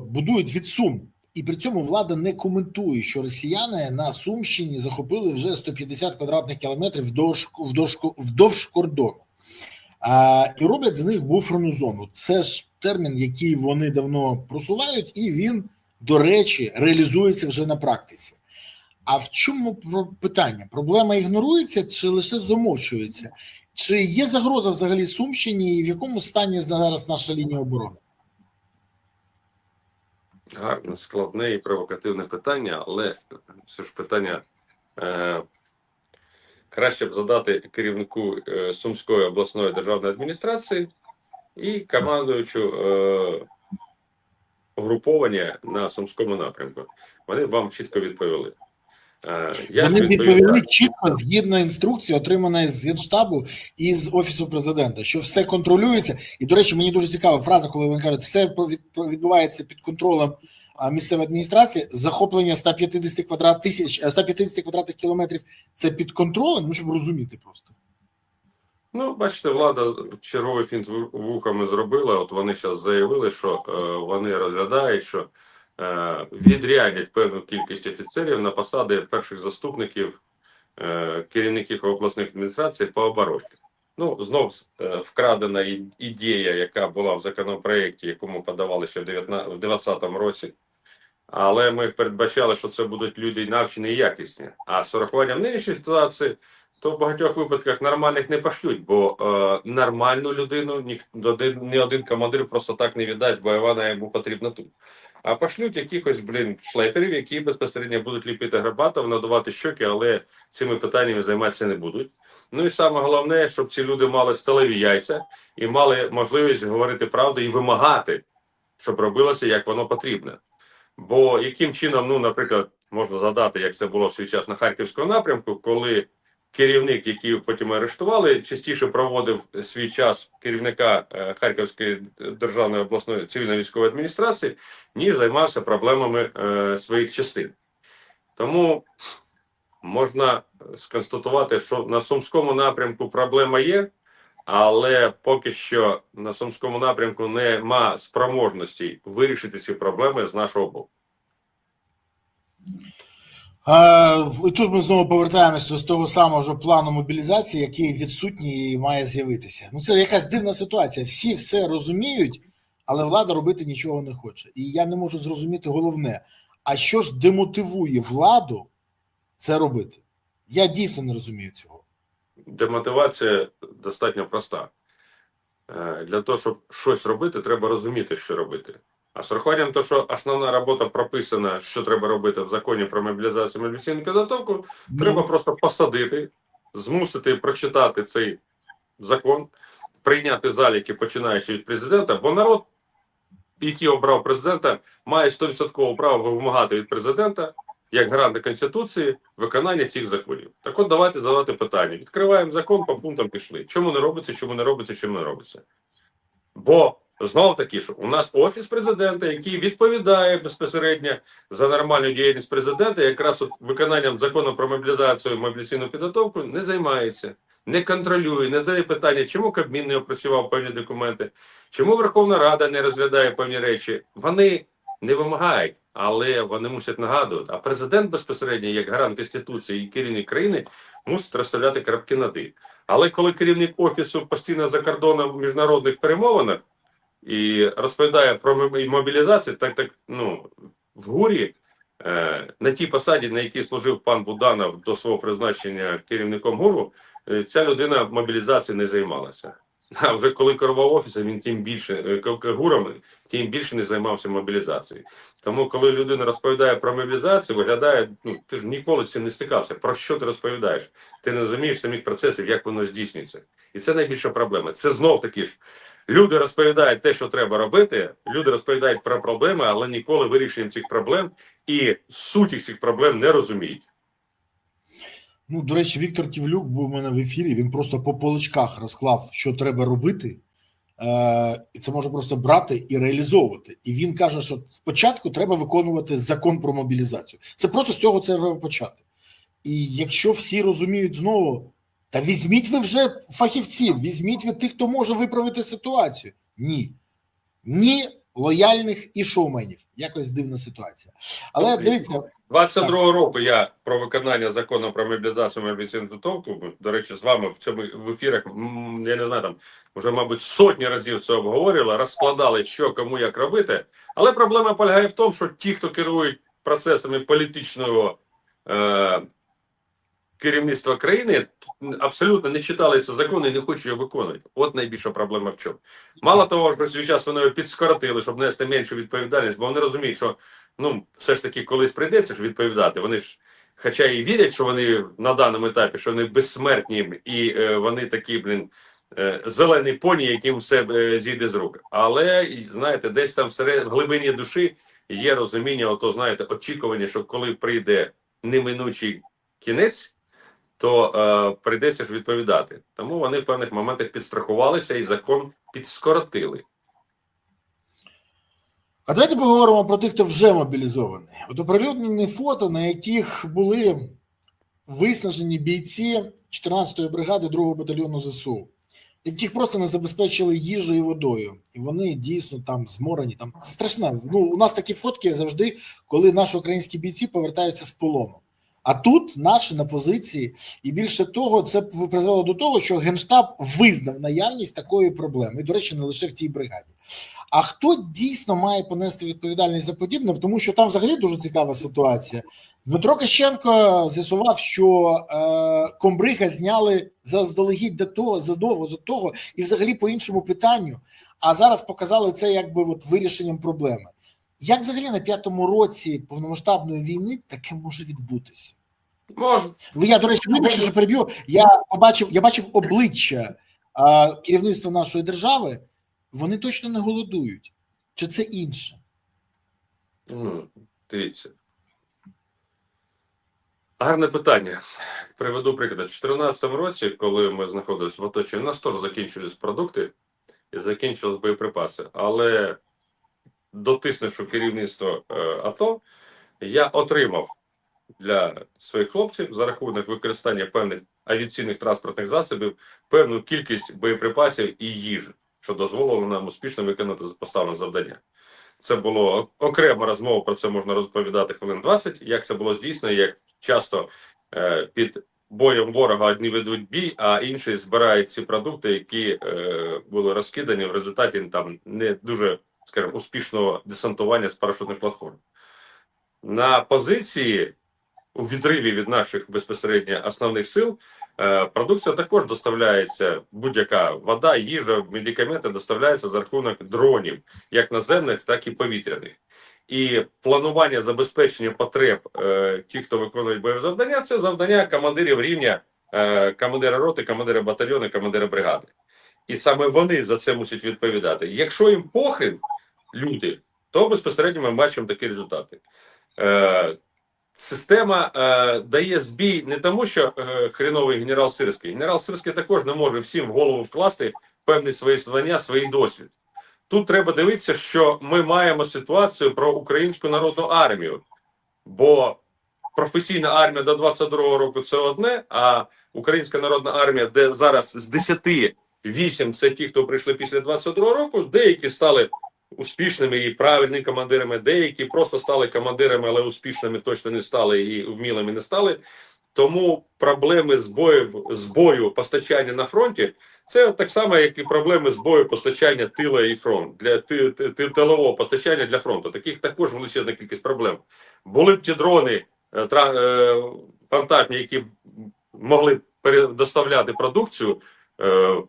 будують від Сум. І при цьому влада не коментує, що росіяни на Сумщині захопили вже 150 квадратних кілометрів вдовж кордону. І роблять з них буферну зону. Це ж термін, який вони давно просувають, і він, до речі, реалізується вже на практиці. А в чому питання? Проблема ігнорується чи лише замовчується? Чи є загроза взагалі Сумщині і в якому стані зараз наша лінія оборони? Гарне, складне і провокативне питання, але все ж питання краще б задати керівнику Сумської обласної державної адміністрації і командуючу угруповання на Сумському напрямку. Вони вам чітко відповіли. Вони відповіли чітко згідно інструкції, отриманої з Генштабу і з Офісу Президента, що все контролюється. І, до речі, мені дуже цікава фраза, коли вони кажуть, все відбувається під контролем місцевої адміністрації, захоплення 150 квадратних кілометрів – це під контролем, ну, щоб розуміти просто. Ну, бачите, влада черговий фінт вухами зробила, от вони зараз заявили, що вони розглядають, що відрядять певну кількість офіцерів на посади перших заступників керівників обласних адміністрацій по обороні. Ну, знов вкрадена ідея, яка була в законопроєкті, якому подавали ще в 2020 році. Але ми передбачали, що це будуть люди навчені і якісні. А з урахуванням нинішньої ситуації, то в багатьох випадках нормальних не пошлють, бо нормальну людину ні один командир просто так не віддасть, бо вона йому потрібна тут. А пошлють якихось, шлейперів, які безпосередньо будуть ліпити гарбатов, надувати щоки, але цими питаннями займатися не будуть. Ну і саме головне, щоб ці люди мали сталеві яйця і мали можливість говорити правду і вимагати, щоб робилося, як воно потрібно. Бо яким чином, ну, наприклад, можна згадати, як це було в свій час на Харківському напрямку, коли керівник, який потім арештували, частіше проводив свій час керівника Харківської державної обласної цивільно-військової адміністрації, ніж займався проблемами своїх частин. Тому можна сконстатувати, що на Сумському напрямку проблема є, але поки що на Сумському напрямку нема спроможності вирішити ці проблеми з нашого боку. І тут ми знову повертаємося до того самого ж плану мобілізації, який відсутній і має з'явитися. Ну, це якась дивна ситуація. Всі все розуміють, але влада робити нічого не хоче. І я не можу зрозуміти головне, а що ж демотивує владу це робити? Я дійсно не розумію цього. Демотивація достатньо проста. Для того, щоб щось робити, треба розуміти, що робити. А з урахуванням того, що основна робота прописана, що треба робити в законі про мобілізацію і мобілізаційну підготовку, треба просто посадити, змусити прочитати цей закон, прийняти заліки, починаючи від президента, бо народ, який обрав президента, має 100% право вимагати від президента, як гаранта Конституції, виконання цих законів. Так от давайте задавати питання. Відкриваємо закон, по пунктам пішли. Чому не робиться, чому не робиться, чому не робиться? Бо знов таки, що у нас Офіс президента, який відповідає безпосередньо за нормальну діяльність президента, якраз от виконанням закону про мобілізацію і мобілізаційну підготовку не займається, не контролює, не задає питання, чому Кабмін не опрацював певні документи, чому Верховна Рада не розглядає певні речі. Вони не вимагають, але вони мусять нагадувати. А президент безпосередньо, як гарант Конституції і керівник країни, мусить розставляти крапки над «і». Але коли керівник Офісу постійно за кордоном в міжнародних перемовинах і розповідає про мобілізацію, в ГУРі, на тій посаді, на якій служив пан Буданов до свого призначення керівником ГУРу, ця людина мобілізацією не займалася. А вже коли керував Офісом, він тим більше, ГУРом, тим більше не займався мобілізацією. Тому, коли людина розповідає про мобілізацію, виглядає, ти ж ніколи з цим не стикався. Про що ти розповідаєш? Ти не розумієш самих процесів, як воно здійснюється. І це найбільша проблема. Це знов таки ж. Люди розповідають те, що треба робити, люди розповідають про проблеми, але ніколи вирішенням цих проблем і суті цих проблем не розуміють. Ну, до речі, Віктор Ківлюк був у мене в ефірі, він просто по поличках розклав, що треба робити, і це можна просто брати і реалізовувати. І він каже, що спочатку треба виконувати закон про мобілізацію. Це просто з цього це треба почати. І якщо всі розуміють знову, та візьміть ви вже фахівців, візьміть ви тих, хто може виправити ситуацію. Ні. Ні лояльних і шоуменів. Якось дивна ситуація. Але дивіться... 22-го року я про виконання закону про мобілізацію і мобілізаційну підготовку, до речі, з вами в ефірах, я не знаю, там вже, мабуть, сотні разів це обговорювали, розкладали, що, кому, як робити. Але проблема полягає в тому, що ті, хто керують процесами політичного керівництва країни, абсолютно не читали цей закон і не хочуть його виконувати. От найбільша проблема в чому. Мало того, що в свій час вони його підскоротили, щоб нести меншу відповідальність, бо вони розуміють, що все ж таки колись прийдеться ж відповідати. Вони ж, хоча і вірять, що вони на даному етапі, що вони безсмертні і вони такі, зелені поні, яким все зійде з рук. Але, знаєте, десь там в глибині душі є розуміння, очікування, що коли прийде неминучий кінець, то прийдеться ж відповідати. Тому вони в певних моментах підстрахувалися і закон підскоротили. А давайте поговоримо про тих, хто вже мобілізований. От оприлюднені фото, на яких були виснажені бійці 14-ї бригади 2-го батальйону ЗСУ. яких просто не забезпечили їжею і водою, і вони дійсно там зморені. Там страшно. Ну, у нас такі фотки завжди, коли наші українські бійці повертаються з полону. А тут наші на позиції, і більше того, це призвело до того, що Генштаб визнав наявність такої проблеми. І, до речі, не лише в тій бригаді. А хто дійсно має понести відповідальність за подібне? Тому що там взагалі дуже цікава ситуація. Дмитро Кащенко з'ясував, що комбрига зняли заздалегідь задовго до того і взагалі по іншому питанню, а зараз показали це якби от вирішенням проблеми. Як взагалі на 5-му році повномасштабної війни таке може відбутися? Може. Я, до речі, вибачте, що переб'ю, я бачив обличчя керівництва нашої держави, вони точно не голодують. Чи це інше? Ну, дивіться. Гарне питання. Приведу приклад. У 2014 році, коли ми знаходилися в оточенні, у нас теж закінчились продукти і закінчились боєприпаси. Але дотиснувши керівництво АТО, я отримав для своїх хлопців за рахунок використання певних авіаційних транспортних засобів певну кількість боєприпасів і їжі, що дозволило нам успішно виконати поставлене завдання. Це було окрема розмова, про це можна розповідати хвилин 20, як це було здійснено, як часто під боєм ворога одні ведуть бій, а інші збирають ці продукти, які були розкидані в результаті там не дуже, скажімо, успішного десантування з парашутних платформ. На позиції у відриві від наших безпосередньо основних сил продукція також доставляється, будь-яка вода, їжа, медикаменти доставляються за рахунок дронів, як наземних, так і повітряних. І планування забезпечення потреб тих, хто виконує бойові завдання, це завдання командирів рівня, командира роти, командира батальйону, командира бригади. І саме вони за це мусять відповідати. Якщо їм похрен люди, то безпосередньо ми бачимо такі результати. Система дає збій не тому, що хреновий генерал Сирський. Генерал Сирський також не може всім в голову вкласти певні свої знання, свій досвід. Тут треба дивитися, що ми маємо ситуацію про українську народну армію. Бо професійна армія до 22-го року – це одне, а українська народна армія, де зараз з 10 8 – це ті, хто прийшли після 22-го року, деякі стали успішними і правильними командирами, деякі просто стали командирами, але успішними точно не стали і вмілими не стали. Тому проблеми з бою постачання на фронті – це так само, як і проблеми з бою постачання тила і фронт, для тилового постачання для фронту. Таких також величезна кількість проблем. Були б ті дрони вантажні, які могли доставляти продукцію,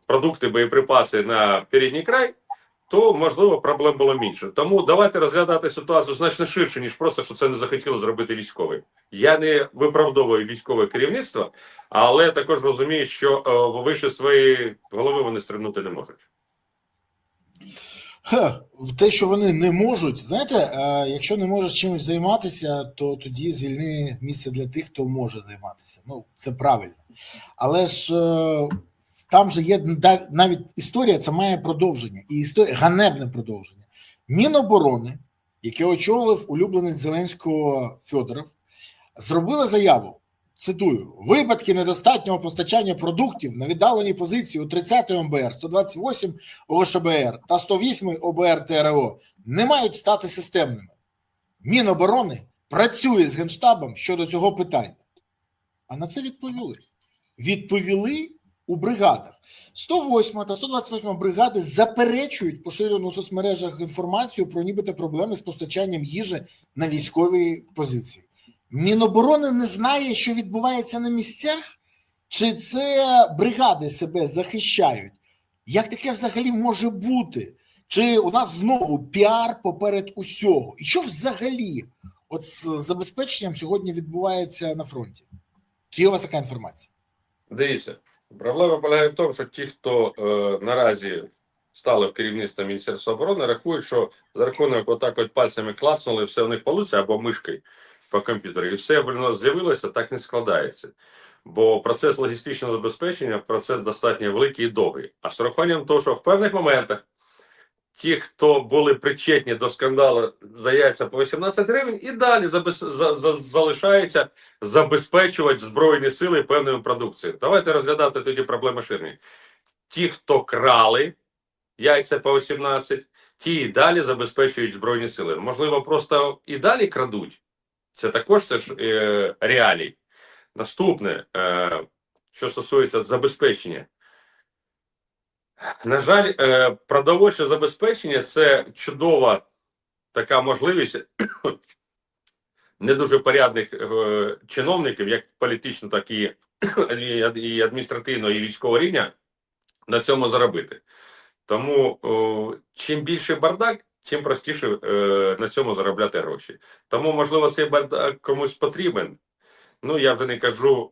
продукти, боєприпаси на передній край, то, можливо, проблем було менше. Тому давайте розглядати ситуацію значно ширше, ніж просто, що це не захотіло зробити військові. Я не виправдовую військове керівництво, але також розумію, що вище своєї голови вони стрибнути не можуть. В те, що вони не можуть, знаєте, якщо не можеш чимось займатися, то тоді звільни місце для тих, хто може займатися. Ну, це правильно. Але ж там же є навіть історія, це має продовження. І історія, ганебне продовження. Міноборони, яке очолив улюбленець Зеленського Федоров, зробила заяву, цитую, випадки недостатнього постачання продуктів на віддаленій позиції у 30-й ОМБР, 128 ОШБР та 108 ОБР ТРО не мають стати системними. Міноборони працює з Генштабом щодо цього питання. А на це відповіли. Відповіли у бригадах. 108 та 128 бригади заперечують поширену у соцмережах інформацію про нібито проблеми з постачанням їжі на військовій позиції. Міноборони не знає, що відбувається на місцях? Чи це бригади себе захищають? Як таке взагалі може бути? Чи у нас знову піар поперед усього? І що взагалі от з забезпеченням сьогодні відбувається на фронті? Чи є у вас така інформація? Дивіться, проблема полягає в тому, що ті, хто наразі стали в керівництво Міністерства оборони, рахують, що за рахунок отак от пальцями клацнули, все в них вийде, або мишкою по комп'ютері, і все воно з'явилося, так не складається. Бо процес логістичного забезпечення – процес достатньо великий і довгий. А з урахуванням того, що в певних моментах ті, хто були причетні до скандалу за яйця по 18 гривень, і далі залишаються забезпечувати Збройні сили певною продукцією. Давайте розглядати тоді проблеми ширні. ті, хто крали яйця по 18, ті і далі забезпечують Збройні Сили. Можливо, просто і далі крадуть. Це ж реалій. Наступне, що стосується забезпечення. На жаль, продовольче забезпечення – це чудова така можливість не дуже порядних чиновників, як політично, так і адміністративного, і військового рівня, на цьому заробити. Тому чим більше бардак, тим простіше на цьому заробляти гроші. Тому, можливо, цей бардак комусь потрібен. Ну, я вже не кажу,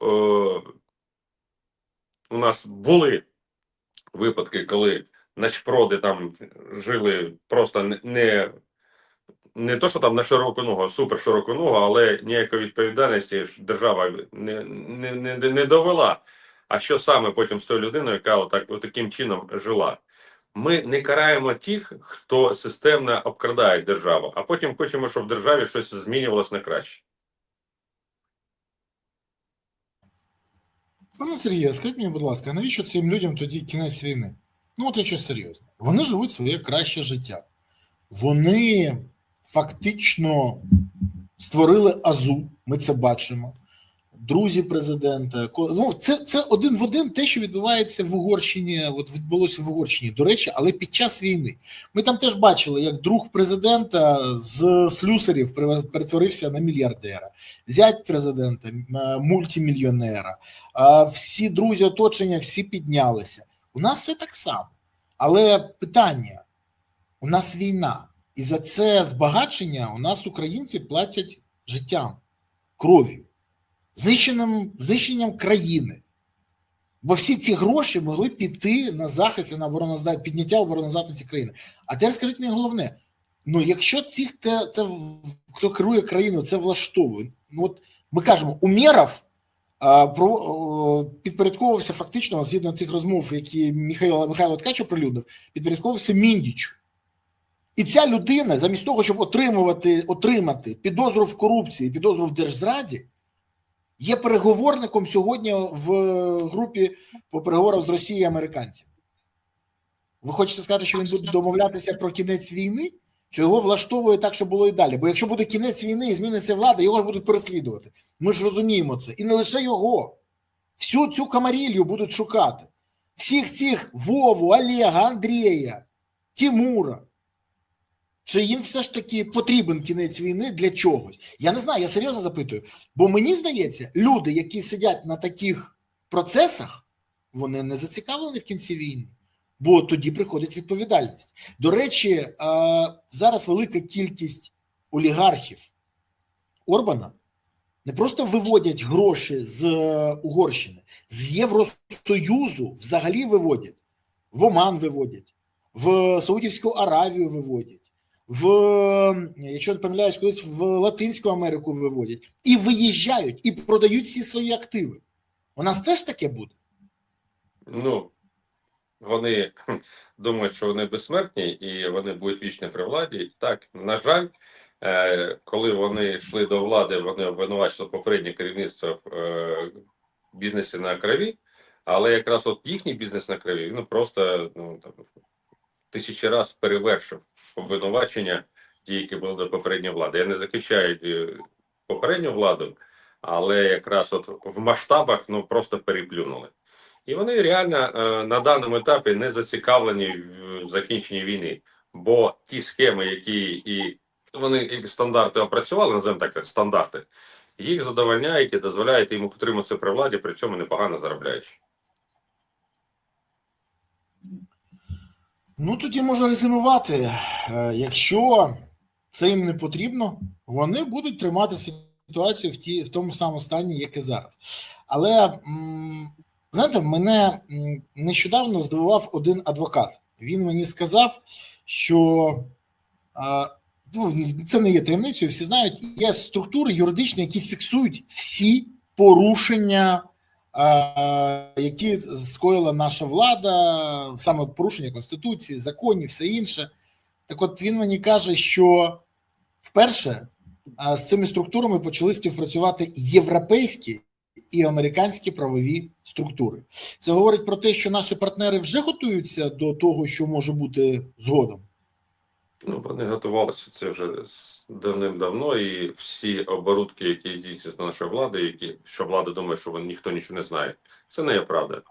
у нас були випадки, коли начпроди там жили просто не то, що там на широку ногу, а супер широку ногу, але ніякої відповідальності держава не довела. А що саме потім з тою людиною, яка отаким чином жила? Ми не караємо тих, хто системно обкрадає державу, а потім хочемо, щоб в державі щось змінювалося на краще. Пане Сергію, скажіть мені, будь ласка, а навіщо цим людям тоді кінець війни? Ну, от якщо серйозно. Вони живуть своє краще життя. Вони фактично створили АЗУ, ми це бачимо. Друзі президента. Ну, це один в один те, що відбувається в Угорщині, от відбулося в Угорщині, до речі, але під час війни. Ми там теж бачили, як друг президента з слюсарів перетворився на мільярдера, зять президента на мультимільйонера, всі друзі оточення, всі піднялися. У нас все так само. Але питання, у нас війна, і за це збагачення у нас українці платять життям, кров'ю. Знищенням країни. Бо всі ці гроші могли піти на захист і на обороноздатність, підняття обороноздатності країни. А тепер скажіть мені головне, ну якщо хто керує країною, це влаштовує. Ну, от ми кажемо, Умєров підпорядковувався фактично, згідно цих розмов, які Михайло Ткач оприлюднив, підпорядковувався Міндічу. І ця людина, замість того, щоб отримати підозру в корупції, підозру в держзраді, є переговорником сьогодні в групі по переговорах з Росією і американцями. Ви хочете сказати, що він буде домовлятися про кінець війни? Що його влаштовує так, щоб було і далі? Бо якщо буде кінець війни і зміниться влада, його ж будуть переслідувати. Ми ж розуміємо це. І не лише його. Всю цю камарілью будуть шукати. Всіх цих Вову, Олега, Андрія, Тимура. Чи їм все ж таки потрібен кінець війни для чогось? Я не знаю, я серйозно запитую. Бо мені здається, люди, які сидять на таких процесах, вони не зацікавлені в кінці війни. Бо тоді приходить відповідальність. До речі, зараз велика кількість олігархів Орбана не просто виводять гроші з Угорщини, з Євросоюзу взагалі виводять. В Оман виводять, в Саудівську Аравію виводять. Якщо не помиляюсь, колись в Латинську Америку виводять. І виїжджають, і продають всі свої активи. У нас теж таке буде? Ну, вони думають, що вони безсмертні, і вони будуть вічно при владі. Так, на жаль, коли вони йшли до влади, вони обвинувачили попереднє керівництво в бізнесі на крові, але якраз от їхній бізнес на крові, він просто тисячі разів перевершив обвинувачення ті, які були до попередньої влади. Я не захищаю попередню владу, але якраз от в масштабах просто переплюнули. І вони реально на даному етапі не зацікавлені в закінченні війни. Бо ті схеми, які вони стандарти опрацювали, називаємо так, стандарти, їх задовольняють і дозволяють їм утриматися при владі, при цьому непогано заробляючи. Ну, тоді можна резюмувати. Якщо це їм не потрібно, вони будуть тримати ситуацію в тому самому стані, як і зараз. Але, знаєте, мене нещодавно здивував один адвокат. Він мені сказав, що це не є таємницею, всі знають, є структури юридичні, які фіксують всі порушення, які скоїла наша влада, саме порушення Конституції, законів, все інше. Так от він мені каже, що вперше з цими структурами почали співпрацювати європейські і американські правові структури. Це говорить про те, що наші партнери вже готуються до того, що може бути згодом. Ну, вони готувалися це вже давним-давно, і всі оборудки, які здійснюють наша влада, що влада думає, що ніхто нічого не знає, це не є правда.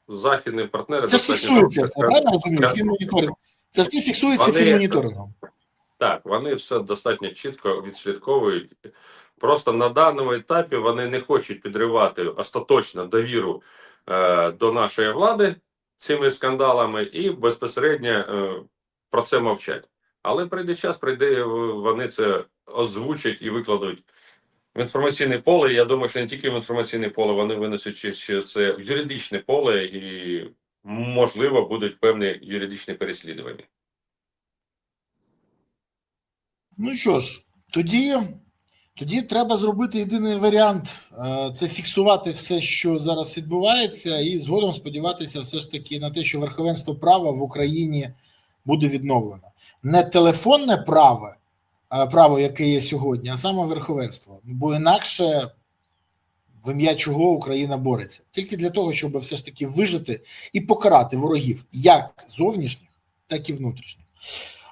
Західні партнери Це ж фіксується, все, правильно розумію? Фінмоніторинг. Це все фіксується фінмоніторингом. Так, вони все достатньо чітко відслідковують. Просто на даному етапі вони не хочуть підривати остаточно довіру до нашої влади цими скандалами і безпосередньо про це мовчать. Але прийде час, вони це озвучать і викладуть в інформаційне поле. Я думаю, що не тільки в інформаційне поле, вони винесуть ще це в юридичне поле і, можливо, будуть певні юридичні переслідування. Ну що ж, тоді треба зробити єдиний варіант – це фіксувати все, що зараз відбувається, і згодом сподіватися все ж таки на те, що верховенство права в Україні буде відновлено. Не телефонне право, яке є сьогодні, а саме верховенство. Бо інакше в ім'я чого Україна бореться. Тільки для того, щоб все ж таки вижити і покарати ворогів, як зовнішніх, так і внутрішніх.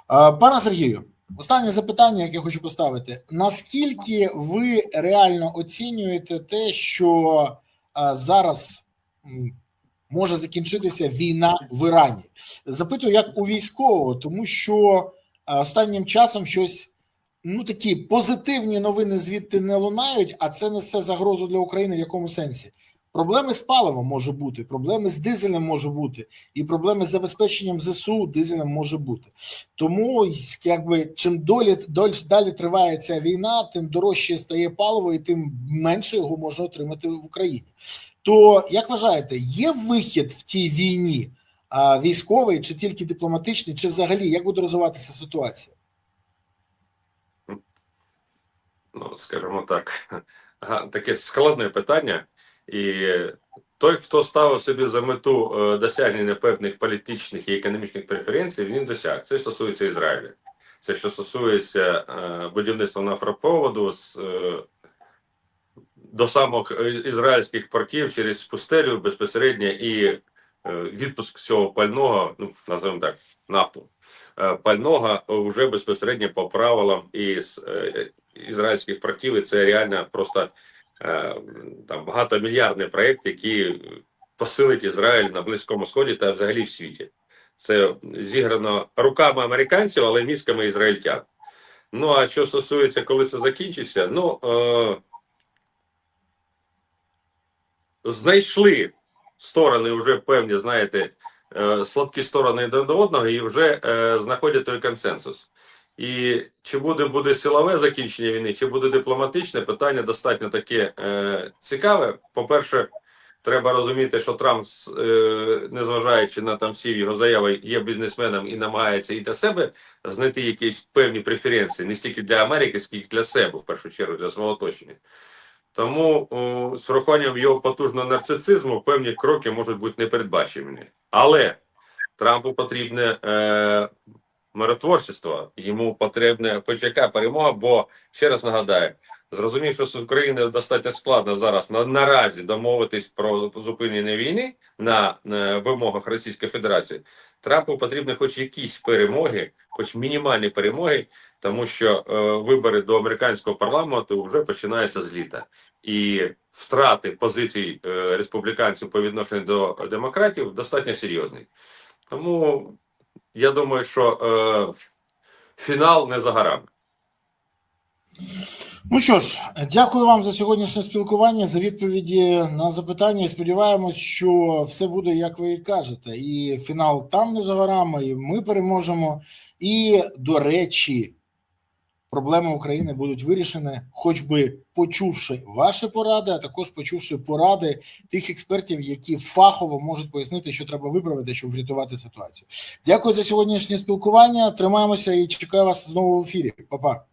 Пане Сергію, останнє запитання, яке хочу поставити. Наскільки ви реально оцінюєте те, що зараз може закінчитися війна в Ірані? Запитую як у військового, тому що останнім часом щось, такі позитивні новини звідти не лунають, а це несе загрозу для України в якому сенсі? Проблеми з паливом може бути, проблеми з дизелем може бути, і проблеми з забезпеченням ЗСУ дизелем може бути. Тому, чим далі триває ця війна, тим дорожче стає паливо, і тим менше його можна отримати в Україні. То, як вважаєте, є вихід в тій війні, військовий, чи тільки дипломатичний, чи взагалі, як буде розвиватися ситуація? Ну, скажімо так, таке складне питання. І той, хто ставив собі за мету досягнення певних політичних і економічних преференцій, він досяг. Це стосується Ізраїля. Це що стосується будівництва нафтопроводу до самих ізраїльських портів через пустелю безпосередньо і відпуск цього пального, називаємо так, нафту, пального вже безпосередньо по правилам із ізраїльських портів, і це реально просто там багатомільярдний проєкт, який посилить Ізраїль на Близькому Сході та взагалі в світі. Це зіграно руками американців, але мізками ізраїльтян. Ну, а що стосується, коли це закінчиться, знайшли сторони вже певні, знаєте, слабкі сторони до одного і вже знаходять той консенсус. І чи буде силове закінчення війни, чи буде дипломатичне, питання достатньо таке цікаве. По-перше, треба розуміти, що Трамп, незважаючи на там всі його заяви, є бізнесменом і намагається і для себе знайти якісь певні преференції, не стільки для Америки, скільки для себе, в першу чергу, для свого оточення. Тому з урахуванням його потужного нарцисизму певні кроки можуть бути непередбачені. Але Трампу потрібне миротворчество, йому потрібна почека перемога, бо, ще раз нагадаю, зрозумів, що з Україною достатньо складно зараз наразі домовитись про зупинення війни на вимогах Російської Федерації. Трампу потрібні хоч якісь перемоги, хоч мінімальні перемоги, тому що вибори до американського парламенту вже починаються з літа. І втрати позицій республіканців по відношенню до демократів достатньо серйозні. Тому я думаю, що фінал не за горами. Ну що ж, дякую вам за сьогоднішнє спілкування, за відповіді на запитання. І сподіваємось, що все буде, як ви і кажете. І фінал там не за горами, і ми переможемо. І, до речі, проблеми України будуть вирішені, хоч би почувши ваші поради, а також почувши поради тих експертів, які фахово можуть пояснити, що треба виправити, щоб врятувати ситуацію. Дякую за сьогоднішнє спілкування. Тримаємося і чекаю вас знову в ефірі. Па-па.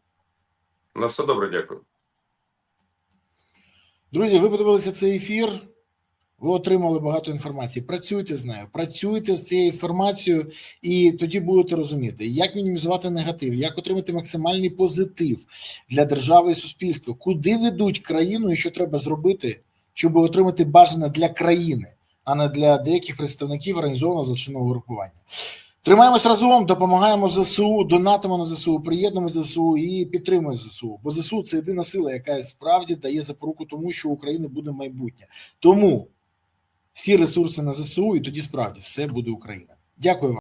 На все добре, дякую. Друзі, ви подивилися цей ефір. Ви отримали багато інформації. Працюйте з нею, працюйте з цією інформацією, і тоді будете розуміти, як мінімізувати негатив, як отримати максимальний позитив для держави і суспільства, куди ведуть країну і що треба зробити, щоб отримати бажане для країни, а не для деяких представників організованого злочинного групування. Тримаємось разом, допомагаємо ЗСУ, донатимо на ЗСУ, приєднуємося до ЗСУ і підтримуємо ЗСУ. Бо ЗСУ – це єдина сила, яка справді дає запоруку тому, що у України буде майбутнє. Тому всі ресурси на ЗСУ, і тоді справді все буде Україна. Дякую вам.